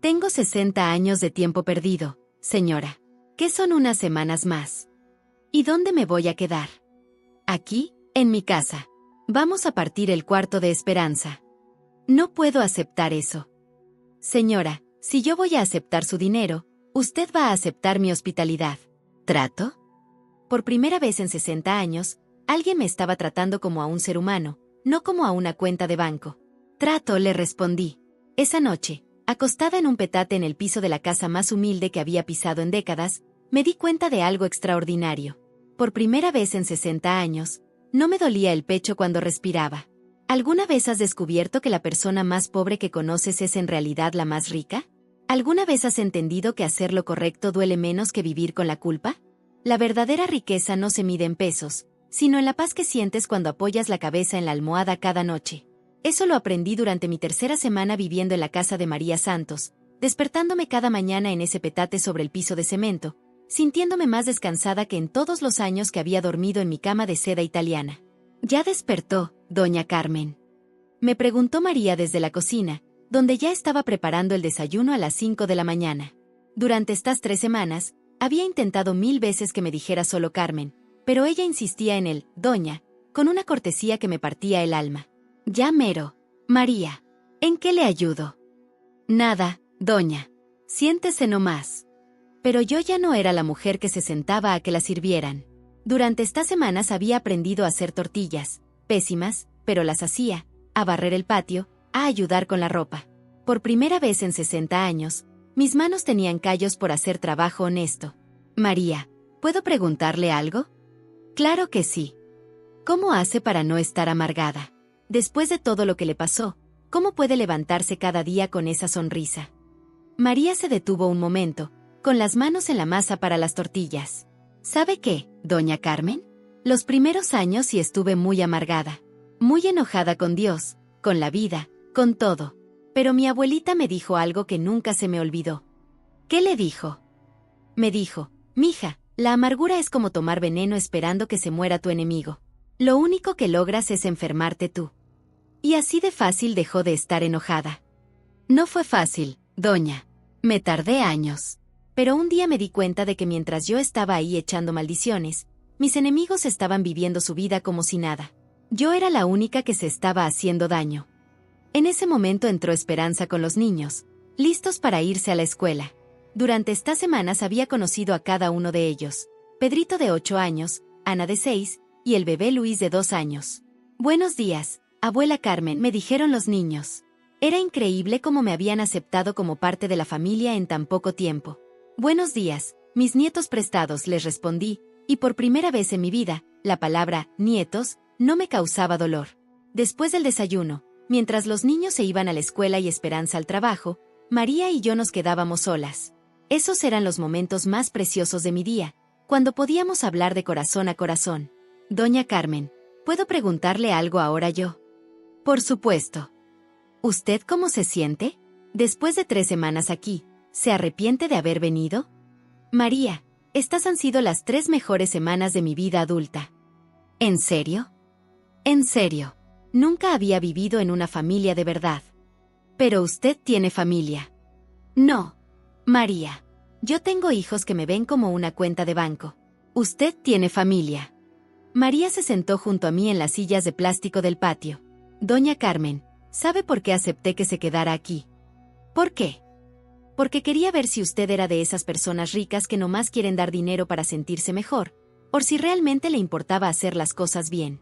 Tengo 60 años de tiempo perdido, señora. ¿Qué son unas semanas más? ¿Y dónde me voy a quedar? Aquí, en mi casa. Vamos a partir el cuarto de Esperanza. No puedo aceptar eso. Señora, si yo voy a aceptar su dinero, usted va a aceptar mi hospitalidad. ¿Trato? Por primera vez en 60 años, alguien me estaba tratando como a un ser humano, no como a una cuenta de banco. Trato, le respondí. Esa noche, acostada en un petate en el piso de la casa más humilde que había pisado en décadas, me di cuenta de algo extraordinario. Por primera vez en 60 años, no me dolía el pecho cuando respiraba. ¿Alguna vez has descubierto que la persona más pobre que conoces es en realidad la más rica? ¿Alguna vez has entendido que hacer lo correcto duele menos que vivir con la culpa? La verdadera riqueza no se mide en pesos, sino en la paz que sientes cuando apoyas la cabeza en la almohada cada noche. Eso lo aprendí durante mi tercera semana viviendo en la casa de María Santos, despertándome cada mañana en ese petate sobre el piso de cemento, sintiéndome más descansada que en todos los años que había dormido en mi cama de seda italiana. ¿Ya despertó, doña Carmen?, me preguntó María desde la cocina, donde ya estaba preparando el desayuno a las 5 de la mañana. Durante estas 3 semanas, había intentado 1000 veces que me dijera solo Carmen, pero ella insistía en el «doña», con una cortesía que me partía el alma. «Ya mero. María, ¿en qué le ayudo?» «Nada, doña. Siéntese nomás». Pero yo ya no era la mujer que se sentaba a que la sirvieran. Durante estas semanas había aprendido a hacer tortillas, pésimas, pero las hacía, a barrer el patio, a ayudar con la ropa. Por primera vez en 60 años, mis manos tenían callos por hacer trabajo honesto. «María, ¿puedo preguntarle algo?» «Claro que sí. ¿Cómo hace para no estar amargada? Después de todo lo que le pasó, ¿cómo puede levantarse cada día con esa sonrisa?» María se detuvo un momento, con las manos en la masa para las tortillas. «¿Sabe qué, doña Carmen? Los primeros años sí estuve muy amargada, muy enojada con Dios, con la vida, con todo. Pero mi abuelita me dijo algo que nunca se me olvidó». «¿Qué le dijo?» Me dijo: «Mija, la amargura es como tomar veneno esperando que se muera tu enemigo. Lo único que logras es enfermarte tú». Y así de fácil dejó de estar enojada. No fue fácil, doña. Me tardé años. Pero un día me di cuenta de que mientras yo estaba ahí echando maldiciones, mis enemigos estaban viviendo su vida como si nada. Yo era la única que se estaba haciendo daño. En ese momento entró Esperanza con los niños, listos para irse a la escuela. Durante estas semanas había conocido a cada uno de ellos: Pedrito de 8 años, Ana de 6, y el bebé Luis de 2 años. «Buenos días, abuela Carmen», me dijeron los niños. Era increíble cómo me habían aceptado como parte de la familia en tan poco tiempo. «Buenos días, mis nietos prestados», les respondí, y por primera vez en mi vida, la palabra «nietos» no me causaba dolor. Después del desayuno, mientras los niños se iban a la escuela y Esperanza al trabajo, María y yo nos quedábamos solas. Esos eran los momentos más preciosos de mi día, cuando podíamos hablar de corazón a corazón. «Doña Carmen, ¿puedo preguntarle algo ahora yo?» «Por supuesto». «¿Usted cómo se siente? Después de 3 semanas aquí, ¿se arrepiente de haber venido?» «María, estas han sido las 3 mejores semanas de mi vida adulta». «¿En serio?» «En serio. Nunca había vivido en una familia de verdad». «Pero usted tiene familia». «No. María. Yo tengo hijos que me ven como una cuenta de banco. Usted tiene familia». María se sentó junto a mí en las sillas de plástico del patio. «Doña Carmen, ¿sabe por qué acepté que se quedara aquí?» «¿Por qué?» «Porque quería ver si usted era de esas personas ricas que nomás quieren dar dinero para sentirse mejor, o si realmente le importaba hacer las cosas bien».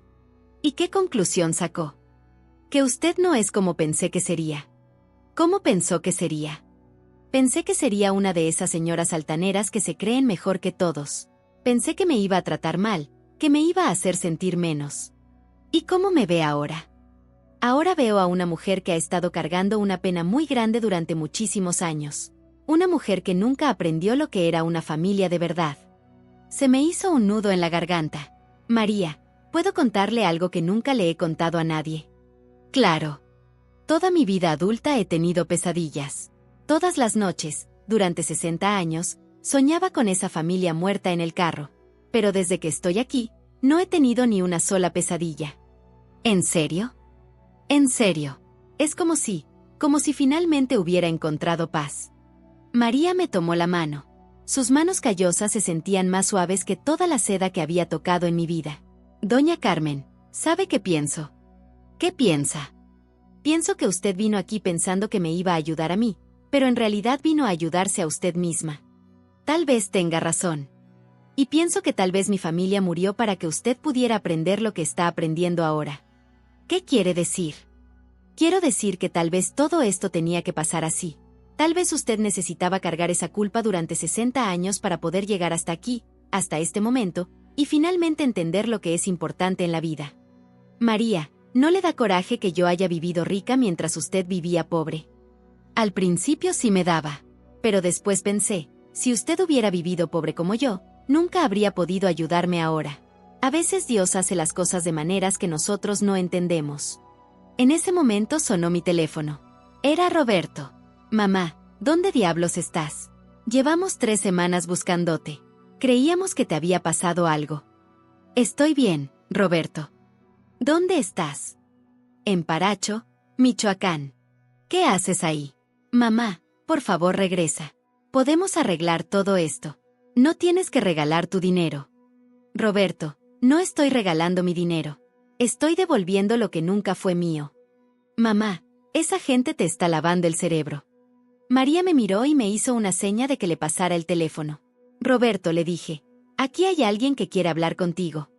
«¿Y qué conclusión sacó?» «Que usted no es como pensé que sería». «¿Cómo pensó que sería?» «Pensé que sería una de esas señoras altaneras que se creen mejor que todos. Pensé que me iba a tratar mal, que me iba a hacer sentir menos». «¿Y cómo me ve ahora?» «Ahora veo a una mujer que ha estado cargando una pena muy grande durante muchísimos años. Una mujer que nunca aprendió lo que era una familia de verdad». Se me hizo un nudo en la garganta. «María, ¿puedo contarle algo que nunca le he contado a nadie?» «Claro. Toda mi vida adulta he tenido pesadillas. Todas las noches, durante 60 años, soñaba con esa familia muerta en el carro. Pero desde que estoy aquí, no he tenido ni una sola pesadilla». «¿En serio?» «En serio. Es como si finalmente hubiera encontrado paz». María me tomó la mano. Sus manos callosas se sentían más suaves que toda la seda que había tocado en mi vida. «Doña Carmen, ¿sabe qué pienso?» «¿Qué piensa?» «Pienso que usted vino aquí pensando que me iba a ayudar a mí, pero en realidad vino a ayudarse a usted misma. Tal vez tenga razón. Y pienso que tal vez mi familia murió para que usted pudiera aprender lo que está aprendiendo ahora». «¿Qué quiere decir?» «Quiero decir que tal vez todo esto tenía que pasar así. Tal vez usted necesitaba cargar esa culpa durante 60 años para poder llegar hasta aquí, hasta este momento, y finalmente entender lo que es importante en la vida. María, ¿no le da coraje que yo haya vivido rica mientras usted vivía pobre?» «Al principio sí me daba. Pero después pensé, si usted hubiera vivido pobre como yo, nunca habría podido ayudarme ahora. A veces Dios hace las cosas de maneras que nosotros no entendemos. En ese momento sonó mi teléfono. Era Roberto. Mamá, ¿dónde diablos estás? Llevamos 3 semanas buscándote. Creíamos que te había pasado algo. Estoy bien, Roberto. ¿Dónde estás? En Paracho, Michoacán. ¿Qué haces ahí? Mamá, por favor regresa. Podemos arreglar todo esto. No tienes que regalar tu dinero. Roberto, no estoy regalando mi dinero. Estoy devolviendo lo que nunca fue mío. Mamá, esa gente te está lavando el cerebro. María me miró y me hizo una seña de que le pasara el teléfono. Roberto, le dije, aquí hay alguien que quiere hablar contigo.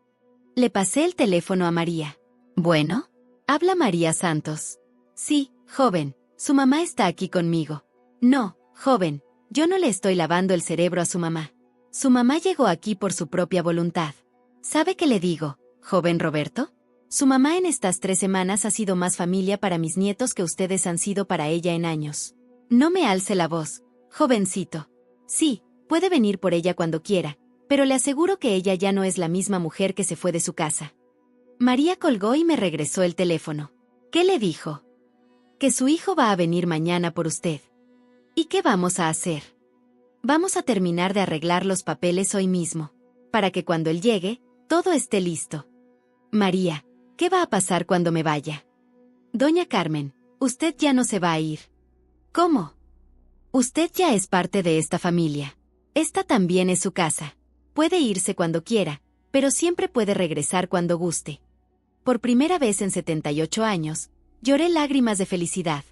Le pasé el teléfono a María. Bueno, habla María Santos. Sí, joven, su mamá está aquí conmigo. No, joven, yo no le estoy lavando el cerebro a su mamá. Su mamá llegó aquí por su propia voluntad. ¿Sabe qué le digo, joven Roberto? Su mamá en estas 3 semanas ha sido más familia para mis nietos que ustedes han sido para ella en años. No me alce la voz, jovencito. Sí, puede venir por ella cuando quiera, pero le aseguro que ella ya no es la misma mujer que se fue de su casa. María colgó y me regresó el teléfono. ¿Qué le dijo? Que su hijo va a venir mañana por usted. ¿Y qué vamos a hacer? Vamos a terminar de arreglar los papeles hoy mismo, para que cuando él llegue, todo esté listo. María, ¿qué va a pasar cuando me vaya? Doña Carmen, usted ya no se va a ir. ¿Cómo? Usted ya es parte de esta familia. Esta también es su casa. Puede irse cuando quiera, pero siempre puede regresar cuando guste. Por primera vez en 78 años, lloré lágrimas de felicidad.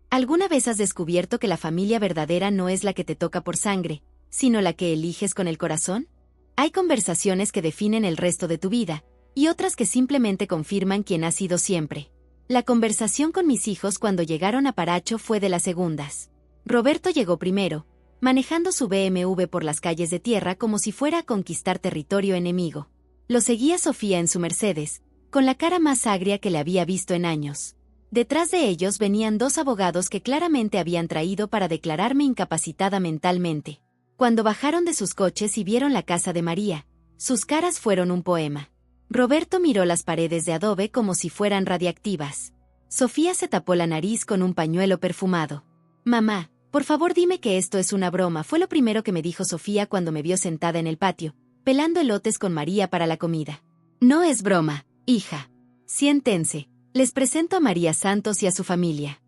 ¿Alguna vez has descubierto que la familia verdadera no es la que te toca por sangre, sino la que eliges con el corazón? Hay conversaciones que definen el resto de tu vida, y otras que simplemente confirman quién has sido siempre. La conversación con mis hijos cuando llegaron a Paracho fue de las segundas. Roberto llegó primero, manejando su BMW por las calles de tierra como si fuera a conquistar territorio enemigo. Lo seguía Sofía en su Mercedes, con la cara más agria que le había visto en años. Detrás de ellos venían 2 abogados que claramente habían traído para declararme incapacitada mentalmente. Cuando bajaron de sus coches y vieron la casa de María, sus caras fueron un poema. Roberto miró las paredes de adobe como si fueran radiactivas. Sofía se tapó la nariz con un pañuelo perfumado. Mamá, por favor dime que esto es una broma, fue lo primero que me dijo Sofía cuando me vio sentada en el patio, pelando elotes con María para la comida. No es broma, hija. Siéntense, les presento a María Santos y a su familia.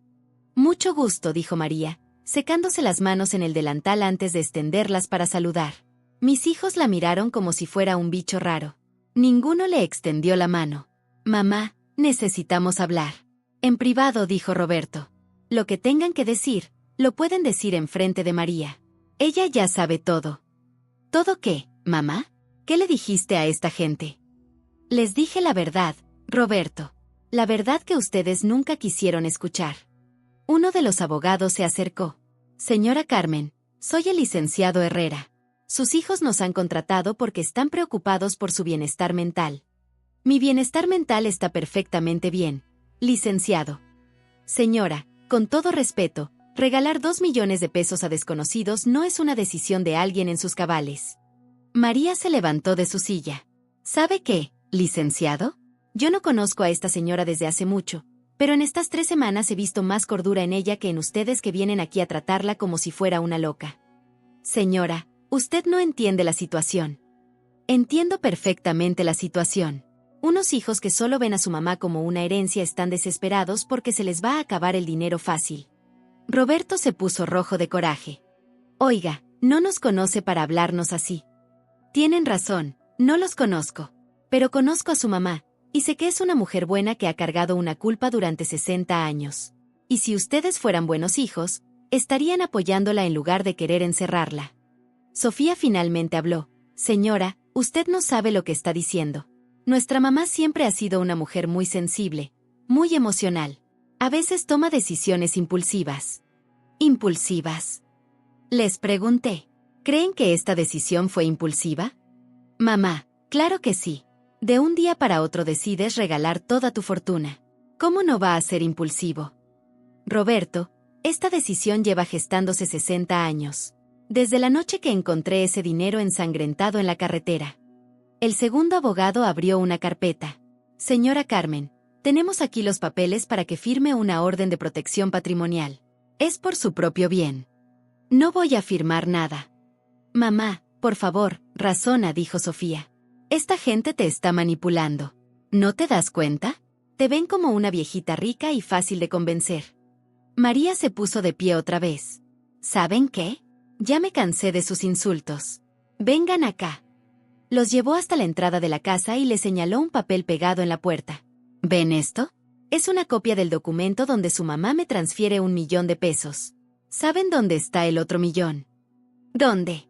Mucho gusto, dijo María, secándose las manos en el delantal antes de extenderlas para saludar. Mis hijos la miraron como si fuera un bicho raro. Ninguno le extendió la mano. Mamá, necesitamos hablar. En privado, dijo Roberto. Lo que tengan que decir, lo pueden decir enfrente de María. Ella ya sabe todo. ¿Todo qué, mamá? ¿Qué le dijiste a esta gente? Les dije la verdad, Roberto. La verdad que ustedes nunca quisieron escuchar. Uno de los abogados se acercó. Señora Carmen, soy el licenciado Herrera. Sus hijos nos han contratado porque están preocupados por su bienestar mental. Mi bienestar mental está perfectamente bien, licenciado. Señora, con todo respeto, regalar 2 millones de pesos a desconocidos no es una decisión de alguien en sus cabales. María se levantó de su silla. ¿Sabe qué, licenciado? Yo no conozco a esta señora desde hace mucho, pero en estas 3 semanas he visto más cordura en ella que en ustedes que vienen aquí a tratarla como si fuera una loca. Señora, usted no entiende la situación. Entiendo perfectamente la situación. Unos hijos que solo ven a su mamá como una herencia están desesperados porque se les va a acabar el dinero fácil. Roberto se puso rojo de coraje. Oiga, no nos conoce para hablarnos así. Tienen razón, no los conozco. Pero conozco a su mamá, y sé que es una mujer buena que ha cargado una culpa durante 60 años. Y si ustedes fueran buenos hijos, estarían apoyándola en lugar de querer encerrarla. Sofía finalmente habló. Señora, usted no sabe lo que está diciendo. Nuestra mamá siempre ha sido una mujer muy sensible, muy emocional. A veces toma decisiones impulsivas. ¿Impulsivas? Les pregunté. ¿Creen que esta decisión fue impulsiva? Mamá, claro que sí. De un día para otro decides regalar toda tu fortuna. ¿Cómo no va a ser impulsivo? Roberto, Esta decisión lleva gestándose 60 años. Desde la noche que encontré ese dinero ensangrentado en la carretera. El segundo abogado abrió una carpeta. Señora Carmen, tenemos aquí los papeles para que firme una orden de protección patrimonial. Es por su propio bien. No voy a firmar nada. Mamá, por favor, razona, dijo Sofía. Esta gente te está manipulando. ¿No te das cuenta? Te ven como una viejita rica y fácil de convencer. María se puso de pie otra vez. ¿Saben qué? Ya me cansé de sus insultos. Vengan acá. Los llevó hasta la entrada de la casa y le señaló un papel pegado en la puerta. ¿Ven esto? Es una copia del documento donde su mamá me transfiere 1.000.000 de pesos. ¿Saben dónde está el otro 1.000.000? ¿Dónde?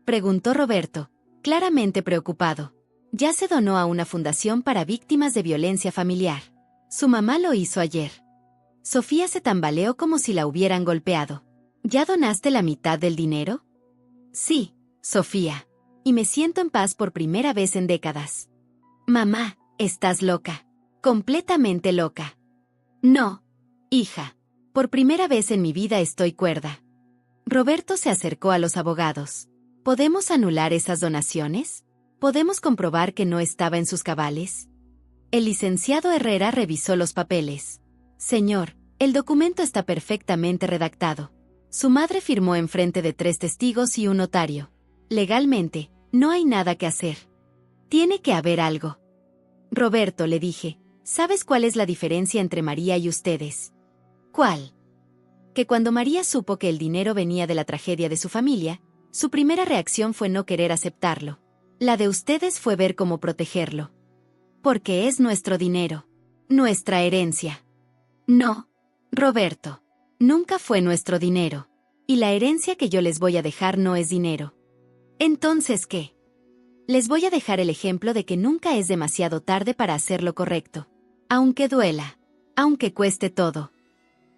Preguntó Roberto, claramente preocupado. Ya se donó a una fundación para víctimas de violencia familiar. Su mamá lo hizo ayer. Sofía se tambaleó como si la hubieran golpeado. ¿Ya donaste la mitad del dinero? Sí, Sofía. Y me siento en paz por primera vez en décadas. Mamá, estás loca. Completamente loca. No, hija. Por primera vez en mi vida estoy cuerda. Roberto se acercó a los abogados. ¿Podemos anular esas donaciones? ¿Podemos comprobar que no estaba en sus cabales? El licenciado Herrera revisó los papeles. Señor, el documento está perfectamente redactado. Su madre firmó enfrente de 3 testigos y un notario. Legalmente, no hay nada que hacer. Tiene que haber algo. Roberto, le dije, ¿sabes cuál es la diferencia entre María y ustedes? ¿Cuál? Que cuando María supo que el dinero venía de la tragedia de su familia, su primera reacción fue no querer aceptarlo. La de ustedes fue ver cómo protegerlo. Porque es nuestro dinero. Nuestra herencia. No, Roberto. Nunca fue nuestro dinero. Y la herencia que yo les voy a dejar no es dinero. Entonces, ¿qué? Les voy a dejar el ejemplo de que nunca es demasiado tarde para hacer lo correcto. Aunque duela. Aunque cueste todo.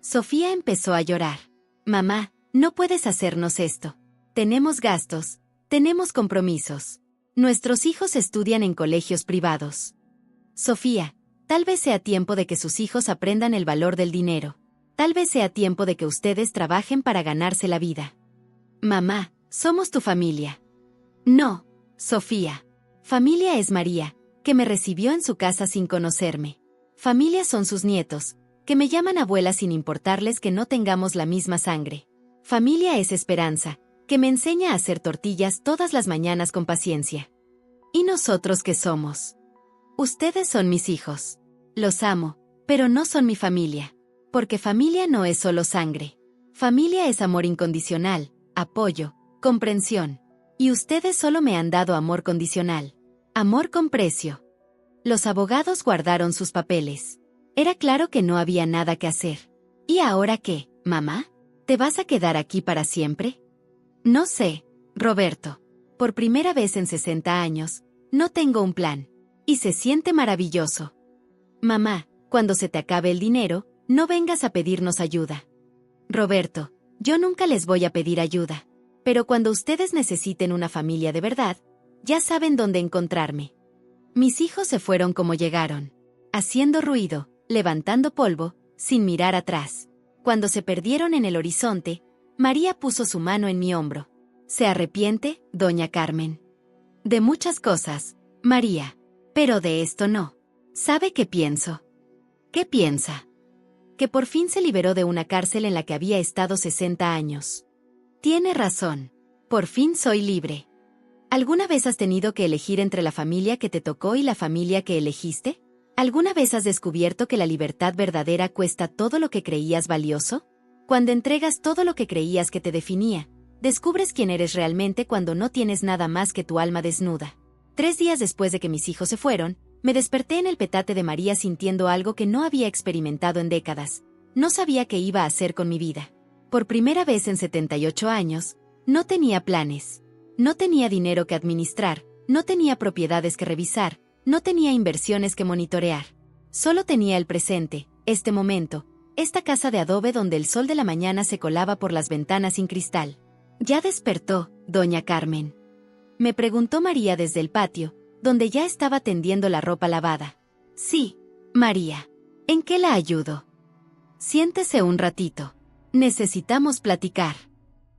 Sofía empezó a llorar. Mamá, no puedes hacernos esto. Tenemos gastos. Tenemos compromisos. Nuestros hijos estudian en colegios privados. Sofía, tal vez sea tiempo de que sus hijos aprendan el valor del dinero. Tal vez sea tiempo de que ustedes trabajen para ganarse la vida. Mamá, somos tu familia. No, Sofía. Familia es María, que me recibió en su casa sin conocerme. Familia son sus nietos, que me llaman abuela sin importarles que no tengamos la misma sangre. Familia es Esperanza, que me enseña a hacer tortillas todas las mañanas con paciencia. ¿Y nosotros qué somos? Ustedes son mis hijos. Los amo, pero no son mi familia. Porque familia no es solo sangre. Familia es amor incondicional, apoyo, comprensión. Y ustedes solo me han dado amor condicional. Amor con precio. Los abogados guardaron sus papeles. Era claro que no había nada que hacer. ¿Y ahora qué, mamá? ¿Te vas a quedar aquí para siempre? No sé, Roberto. Por primera vez en 60 años, no tengo un plan. Y se siente maravilloso. Mamá, cuando se te acabe el dinero, no vengas a pedirnos ayuda. Roberto, yo nunca les voy a pedir ayuda. Pero cuando ustedes necesiten una familia de verdad, ya saben dónde encontrarme. Mis hijos se fueron como llegaron. Haciendo ruido, levantando polvo, sin mirar atrás. Cuando se perdieron en el horizonte, María puso su mano en mi hombro. ¿Se arrepiente, doña Carmen? De muchas cosas, María. Pero de esto no. ¿Sabe qué pienso? ¿Qué piensa? Que por fin se liberó de una cárcel en la que había estado 60 años. Tiene razón. Por fin soy libre. ¿Alguna vez has tenido que elegir entre la familia que te tocó y la familia que elegiste? ¿Alguna vez has descubierto que la libertad verdadera cuesta todo lo que creías valioso? Cuando entregas todo lo que creías que te definía, descubres quién eres realmente cuando no tienes nada más que tu alma desnuda. 3 días después de que mis hijos se fueron, me desperté en el petate de María sintiendo algo que no había experimentado en décadas. No sabía qué iba a hacer con mi vida. Por primera vez en 78 años, no tenía planes. No tenía dinero que administrar, no tenía propiedades que revisar, no tenía inversiones que monitorear. Solo tenía el presente, este momento, esta casa de adobe donde el sol de la mañana se colaba por las ventanas sin cristal. ¿Ya despertó, doña Carmen?, me preguntó María desde el patio, donde ya estaba tendiendo la ropa lavada. Sí, María. ¿En qué la ayudo? Siéntese un ratito. Necesitamos platicar.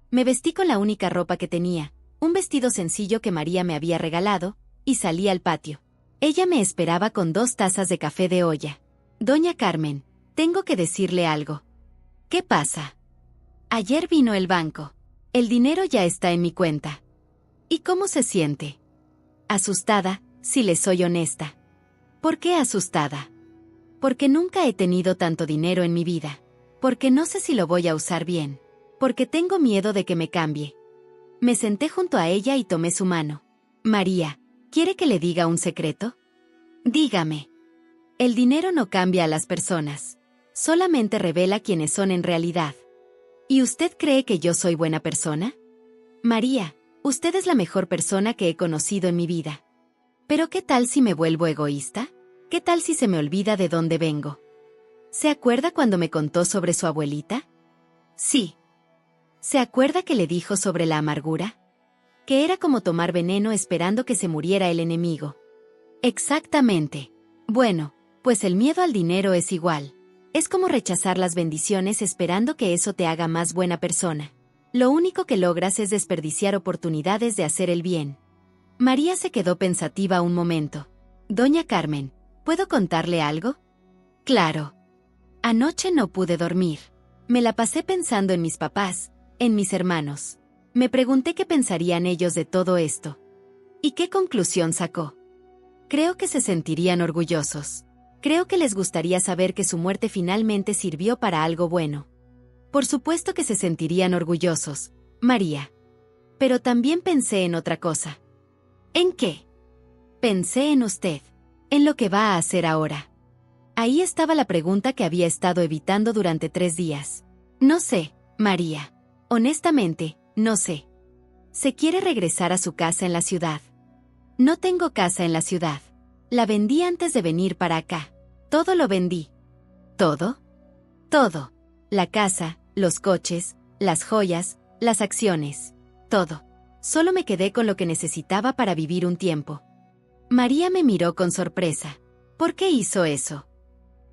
Me vestí con la única ropa que tenía, un vestido sencillo que María me había regalado, y salí al patio. Ella me esperaba con 2 tazas de café de olla. Doña Carmen, tengo que decirle algo. ¿Qué pasa? Ayer vino el banco. El dinero ya está en mi cuenta. ¿Y cómo se siente? Asustada, si le soy honesta. ¿Por qué asustada? Porque nunca he tenido tanto dinero en mi vida. Porque no sé si lo voy a usar bien. Porque tengo miedo de que me cambie. Me senté junto a ella y tomé su mano. María, ¿quiere que le diga un secreto? Dígame. El dinero no cambia a las personas. Solamente revela quiénes son en realidad. ¿Y usted cree que yo soy buena persona? María, usted es la mejor persona que he conocido en mi vida. Pero ¿qué tal si me vuelvo egoísta? ¿Qué tal si se me olvida de dónde vengo? ¿Se acuerda cuando me contó sobre su abuelita? Sí. ¿Se acuerda que le dijo sobre la amargura? Que era como tomar veneno esperando que se muriera el enemigo. Exactamente. Bueno, pues el miedo al dinero es igual. Es como rechazar las bendiciones esperando que eso te haga más buena persona. Lo único que logras es desperdiciar oportunidades de hacer el bien. María se quedó pensativa un momento. Doña Carmen, ¿puedo contarle algo? Claro. Anoche no pude dormir. Me la pasé pensando en mis papás, en mis hermanos. Me pregunté qué pensarían ellos de todo esto. ¿Y qué conclusión sacó? Creo que se sentirían orgullosos. Creo que les gustaría saber que su muerte finalmente sirvió para algo bueno. Por supuesto que se sentirían orgullosos, María. Pero también pensé en otra cosa. ¿En qué? Pensé en usted, en lo que va a hacer ahora. Ahí estaba la pregunta que había estado evitando durante 3 días. No sé, María. Honestamente, no sé. Se quiere regresar a su casa en la ciudad. No tengo casa en la ciudad. La vendí antes de venir para acá. Todo lo vendí. ¿Todo? Todo. La casa, los coches, las joyas, las acciones. Todo. Solo me quedé con lo que necesitaba para vivir un tiempo. María me miró con sorpresa. ¿Por qué hizo eso?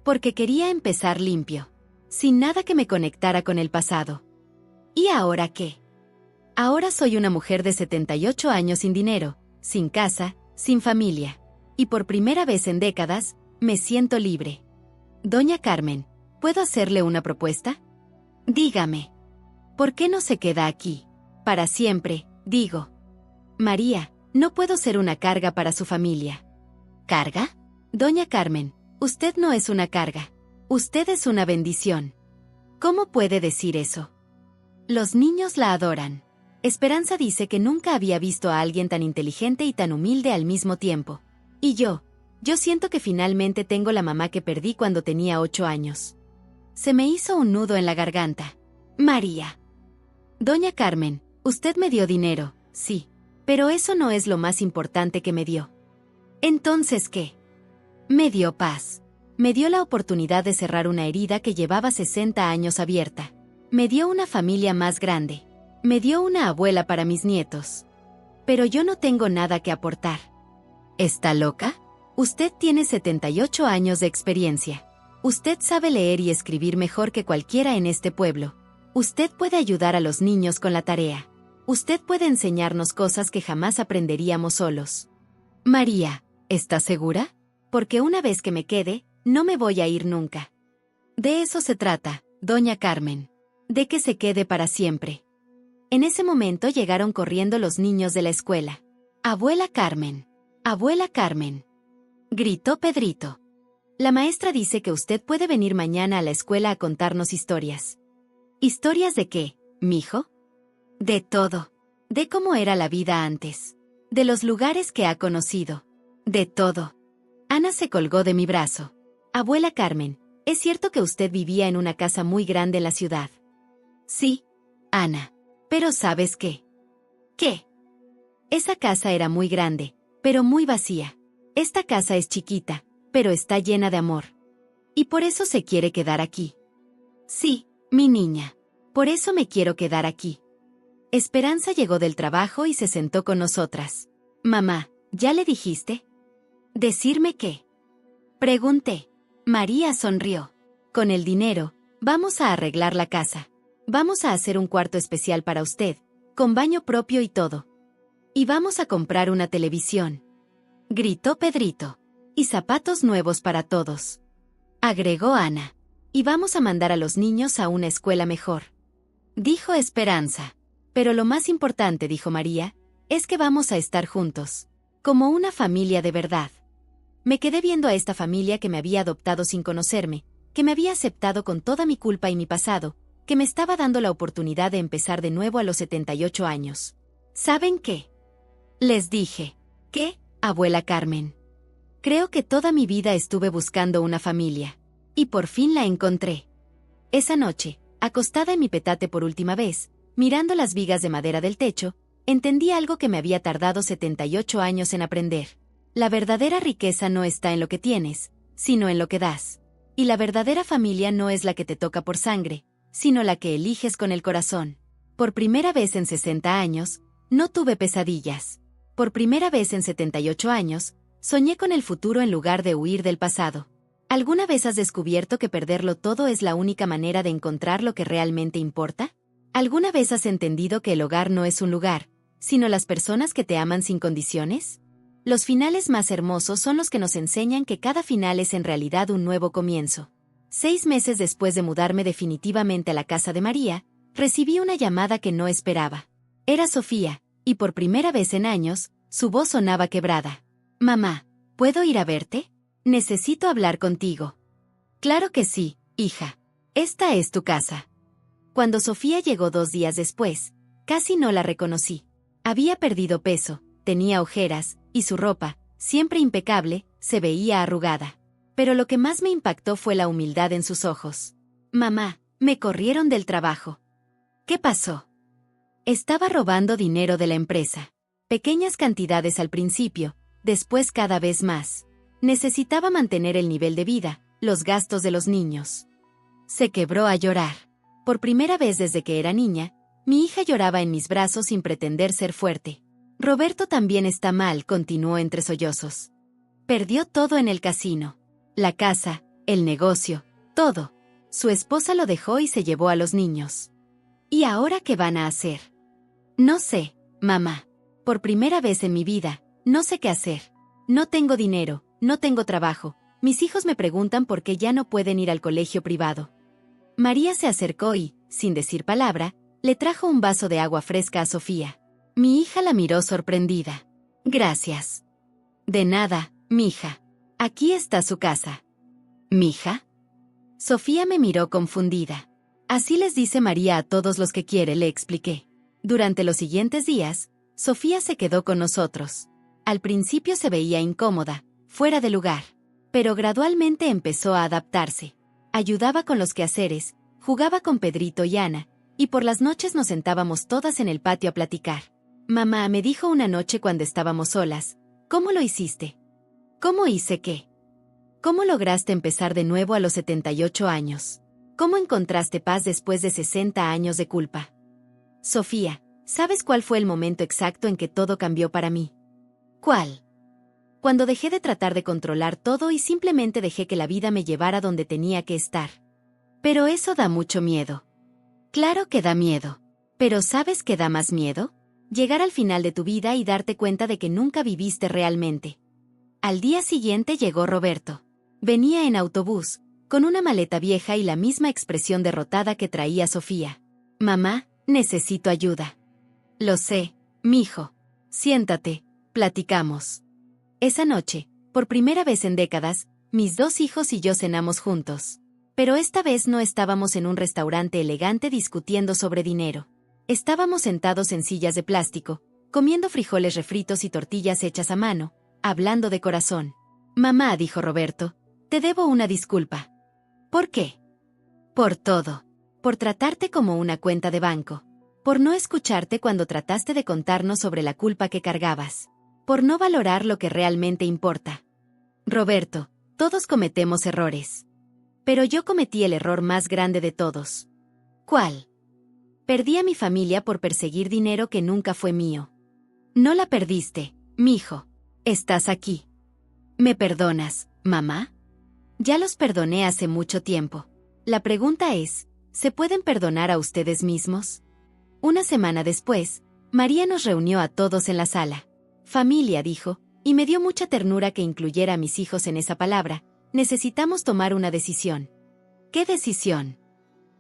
Porque quería empezar limpio. Sin nada que me conectara con el pasado. ¿Y ahora qué? Ahora soy una mujer de 78 años sin dinero, sin casa, sin familia. Y por primera vez en décadas, me siento libre. Doña Carmen, ¿puedo hacerle una propuesta? Dígame. ¿Por qué no se queda aquí? Para siempre, digo. María, no puedo ser una carga para su familia. ¿Carga? Doña Carmen, usted no es una carga. Usted es una bendición. ¿Cómo puede decir eso? Los niños la adoran. Esperanza dice que nunca había visto a alguien tan inteligente y tan humilde al mismo tiempo. Y yo siento que finalmente tengo la mamá que perdí cuando tenía 8 años. Se me hizo un nudo en la garganta. María. Doña Carmen, usted me dio dinero, sí, pero eso no es lo más importante que me dio. ¿Entonces qué? Me dio paz. Me dio la oportunidad de cerrar una herida que llevaba 60 años abierta. Me dio una familia más grande. Me dio una abuela para mis nietos. Pero yo no tengo nada que aportar. ¿Está loca? Usted tiene 78 años de experiencia. Usted sabe leer y escribir mejor que cualquiera en este pueblo. Usted puede ayudar a los niños con la tarea. Usted puede enseñarnos cosas que jamás aprenderíamos solos. María, ¿está segura? Porque una vez que me quede, no me voy a ir nunca. De eso se trata, doña Carmen. De que se quede para siempre. En ese momento llegaron corriendo los niños de la escuela. Abuela Carmen. Abuela Carmen. Gritó Pedrito. La maestra dice que usted puede venir mañana a la escuela a contarnos historias. ¿Historias de qué, mijo? De todo. De cómo era la vida antes. De los lugares que ha conocido. De todo. Ana se colgó de mi brazo. Abuela Carmen, ¿es cierto que usted vivía en una casa muy grande en la ciudad? Sí, Ana. Pero ¿sabes qué? ¿Qué? Esa casa era muy grande, pero muy vacía. Esta casa es chiquita, pero está llena de amor. Y por eso se quiere quedar aquí. Sí, mi niña. Por eso me quiero quedar aquí. Esperanza llegó del trabajo y se sentó con nosotras. Mamá, ¿ya le dijiste? ¿Decirme qué? Pregunté. María sonrió. Con el dinero, vamos a arreglar la casa. Vamos a hacer un cuarto especial para usted, con baño propio y todo. Y vamos a comprar una televisión. Gritó Pedrito. Y zapatos nuevos para todos. Agregó Ana. Y vamos a mandar a los niños a una escuela mejor. Dijo Esperanza. Pero lo más importante, dijo María, es que vamos a estar juntos. Como una familia de verdad. Me quedé viendo a esta familia que me había adoptado sin conocerme, que me había aceptado con toda mi culpa y mi pasado, que me estaba dando la oportunidad de empezar de nuevo a los 78 años. ¿Saben qué? Les dije. ¿Qué, abuela Carmen? Creo que toda mi vida estuve buscando una familia. Y por fin la encontré. Esa noche, acostada en mi petate por última vez, mirando las vigas de madera del techo, entendí algo que me había tardado 78 años en aprender. La verdadera riqueza no está en lo que tienes, sino en lo que das. Y la verdadera familia no es la que te toca por sangre, sino la que eliges con el corazón. Por primera vez en 60 años, no tuve pesadillas. Por primera vez en 78 años, soñé con el futuro en lugar de huir del pasado. ¿Alguna vez has descubierto que perderlo todo es la única manera de encontrar lo que realmente importa? ¿Alguna vez has entendido que el hogar no es un lugar, sino las personas que te aman sin condiciones? Los finales más hermosos son los que nos enseñan que cada final es en realidad un nuevo comienzo. 6 meses después de mudarme definitivamente a la casa de María, recibí una llamada que no esperaba. Era Sofía, y por primera vez en años, su voz sonaba quebrada. «Mamá, ¿puedo ir a verte? Necesito hablar contigo». «Claro que sí, hija. Esta es tu casa». Cuando Sofía llegó 2 días después, casi no la reconocí. Había perdido peso, tenía ojeras, y su ropa, siempre impecable, se veía arrugada. Pero lo que más me impactó fue la humildad en sus ojos. «Mamá, me corrieron del trabajo». «¿Qué pasó?» «Estaba robando dinero de la empresa. Pequeñas cantidades al principio, después cada vez más. Necesitaba mantener el nivel de vida, los gastos de los niños». Se quebró a llorar. Por primera vez desde que era niña, mi hija lloraba en mis brazos sin pretender ser fuerte. «Roberto también está mal», continuó entre sollozos. «Perdió todo en el casino. La casa, el negocio, todo. Su esposa lo dejó y se llevó a los niños. ¿Y ahora qué van a hacer?» «No sé, mamá. Por primera vez en mi vida, no sé qué hacer. No tengo dinero, no tengo trabajo. Mis hijos me preguntan por qué ya no pueden ir al colegio privado». María se acercó y, sin decir palabra, le trajo un vaso de agua fresca a Sofía. Mi hija la miró sorprendida. «Gracias». «De nada, mija. Aquí está su casa». «¿Mija?» Sofía me miró confundida. «Así les dice María a todos los que quiere», le expliqué. Durante los siguientes días, Sofía se quedó con nosotros. Al principio se veía incómoda, fuera de lugar, pero gradualmente empezó a adaptarse. Ayudaba con los quehaceres, jugaba con Pedrito y Ana, y por las noches nos sentábamos todas en el patio a platicar. «Mamá», me dijo una noche cuando estábamos solas, «¿cómo lo hiciste?» «¿Cómo hice qué?» «¿Cómo lograste empezar de nuevo a los 78 años? ¿Cómo encontraste paz después de 60 años de culpa?» «Sofía, ¿sabes cuál fue el momento exacto en que todo cambió para mí?» «¿Cuál?» «Cuando dejé de tratar de controlar todo y simplemente dejé que la vida me llevara donde tenía que estar». «Pero eso da mucho miedo». «Claro que da miedo. Pero ¿sabes qué da más miedo? Llegar al final de tu vida y darte cuenta de que nunca viviste realmente». Al día siguiente llegó Roberto. Venía en autobús, con una maleta vieja y la misma expresión derrotada que traía Sofía. «Mamá, necesito ayuda». «Lo sé, mijo. Siéntate, platicamos». Esa noche, por primera vez en décadas, mis 2 hijos y yo cenamos juntos. Pero esta vez no estábamos en un restaurante elegante discutiendo sobre dinero. Estábamos sentados en sillas de plástico, comiendo frijoles refritos y tortillas hechas a mano, hablando de corazón. «Mamá», dijo Roberto, «te debo una disculpa». «¿Por qué?» «Por todo. Por tratarte como una cuenta de banco. Por no escucharte cuando trataste de contarnos sobre la culpa que cargabas. Por no valorar lo que realmente importa». «Roberto, todos cometemos errores. Pero yo cometí el error más grande de todos». «¿Cuál?» «Perdí a mi familia por perseguir dinero que nunca fue mío». «No la perdiste, mijo. Estás aquí». «¿Me perdonas, mamá?» «Ya los perdoné hace mucho tiempo. La pregunta es, ¿Se pueden perdonar a ustedes mismos? Una semana después, María nos reunió a todos en la sala. Familia, dijo, y me dio mucha ternura que incluyera a mis hijos en esa palabra. Necesitamos tomar una decisión. ¿Qué decisión?,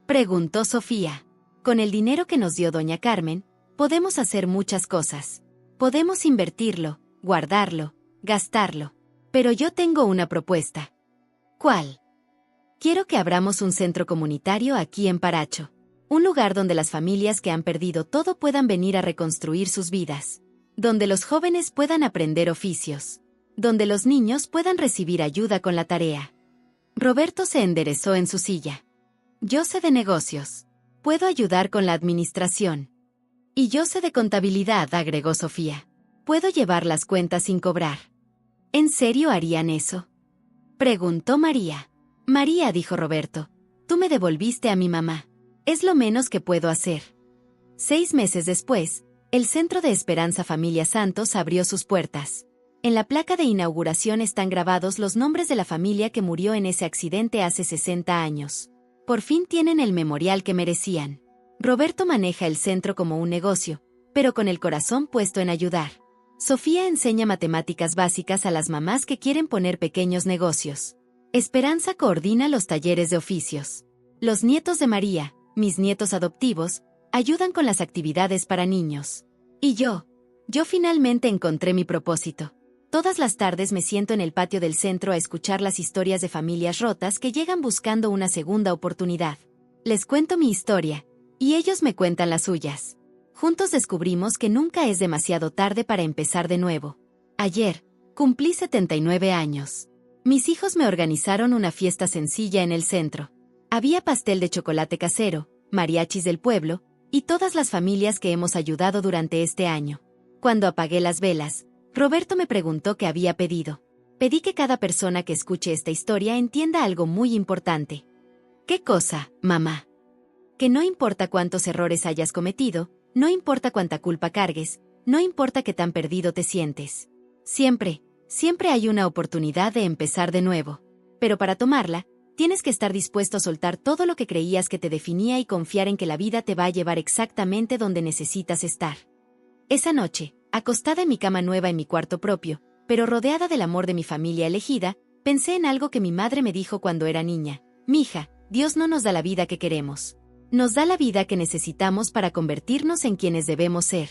preguntó Sofía. Con el dinero que nos dio doña Carmen, podemos hacer muchas cosas. Podemos invertirlo, guardarlo, gastarlo. Pero yo tengo una propuesta. ¿Cuál? Quiero que abramos un centro comunitario aquí en Paracho. Un lugar donde las familias que han perdido todo puedan venir a reconstruir sus vidas. Donde los jóvenes puedan aprender oficios. Donde los niños puedan recibir ayuda con la tarea. Roberto se enderezó en su silla. Yo sé de negocios. Puedo ayudar con la administración. Y yo sé de contabilidad, agregó Sofía. Puedo llevar las cuentas sin cobrar. ¿En serio harían eso?, preguntó María. María, dijo Roberto, tú me devolviste a mi mamá. Es lo menos que puedo hacer. 6 meses después, el Centro de Esperanza Familia Santos abrió sus puertas. En la placa de inauguración están grabados los nombres de la familia que murió en ese accidente hace 60 años. Por fin tienen el memorial que merecían. Roberto maneja el centro como un negocio, pero con el corazón puesto en ayudar. Sofía enseña matemáticas básicas a las mamás que quieren poner pequeños negocios. Esperanza coordina los talleres de oficios. Los nietos de María, mis nietos adoptivos, ayudan con las actividades para niños. Y yo finalmente encontré mi propósito. Todas las tardes me siento en el patio del centro a escuchar las historias de familias rotas que llegan buscando una segunda oportunidad. Les cuento mi historia, y ellos me cuentan las suyas. Juntos descubrimos que nunca es demasiado tarde para empezar de nuevo. Ayer, cumplí 79 años. Mis hijos me organizaron una fiesta sencilla en el centro. Había pastel de chocolate casero, mariachis del pueblo, y todas las familias que hemos ayudado durante este año. Cuando apagué las velas, Roberto me preguntó qué había pedido. Pedí que cada persona que escuche esta historia entienda algo muy importante. ¿Qué cosa, mamá? Que no importa cuántos errores hayas cometido, no importa cuánta culpa cargues, no importa qué tan perdido te sientes. Siempre hay una oportunidad de empezar de nuevo. Pero para tomarla, tienes que estar dispuesto a soltar todo lo que creías que te definía y confiar en que la vida te va a llevar exactamente donde necesitas estar. Esa noche, acostada en mi cama nueva en mi cuarto propio, pero rodeada del amor de mi familia elegida, pensé en algo que mi madre me dijo cuando era niña. Mija, Dios no nos da la vida que queremos. Nos da la vida que necesitamos para convertirnos en quienes debemos ser.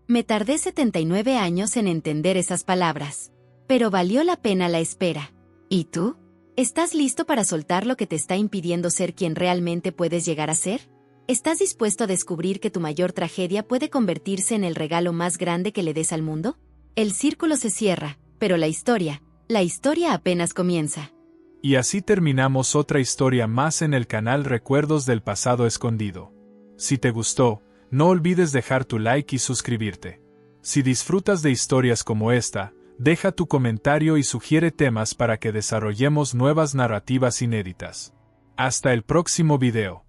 Me tardé 79 años en entender esas palabras. Pero valió la pena la espera. ¿Y tú? ¿Estás listo para soltar lo que te está impidiendo ser quien realmente puedes llegar a ser? ¿Estás dispuesto a descubrir que tu mayor tragedia puede convertirse en el regalo más grande que le des al mundo? El círculo se cierra, pero la historia apenas comienza. Y así terminamos otra historia más en el canal Recuerdos del Pasado Escondido. Si te gustó, no olvides dejar tu like y suscribirte. Si disfrutas de historias como esta, deja tu comentario y sugiere temas para que desarrollemos nuevas narrativas inéditas. Hasta el próximo video.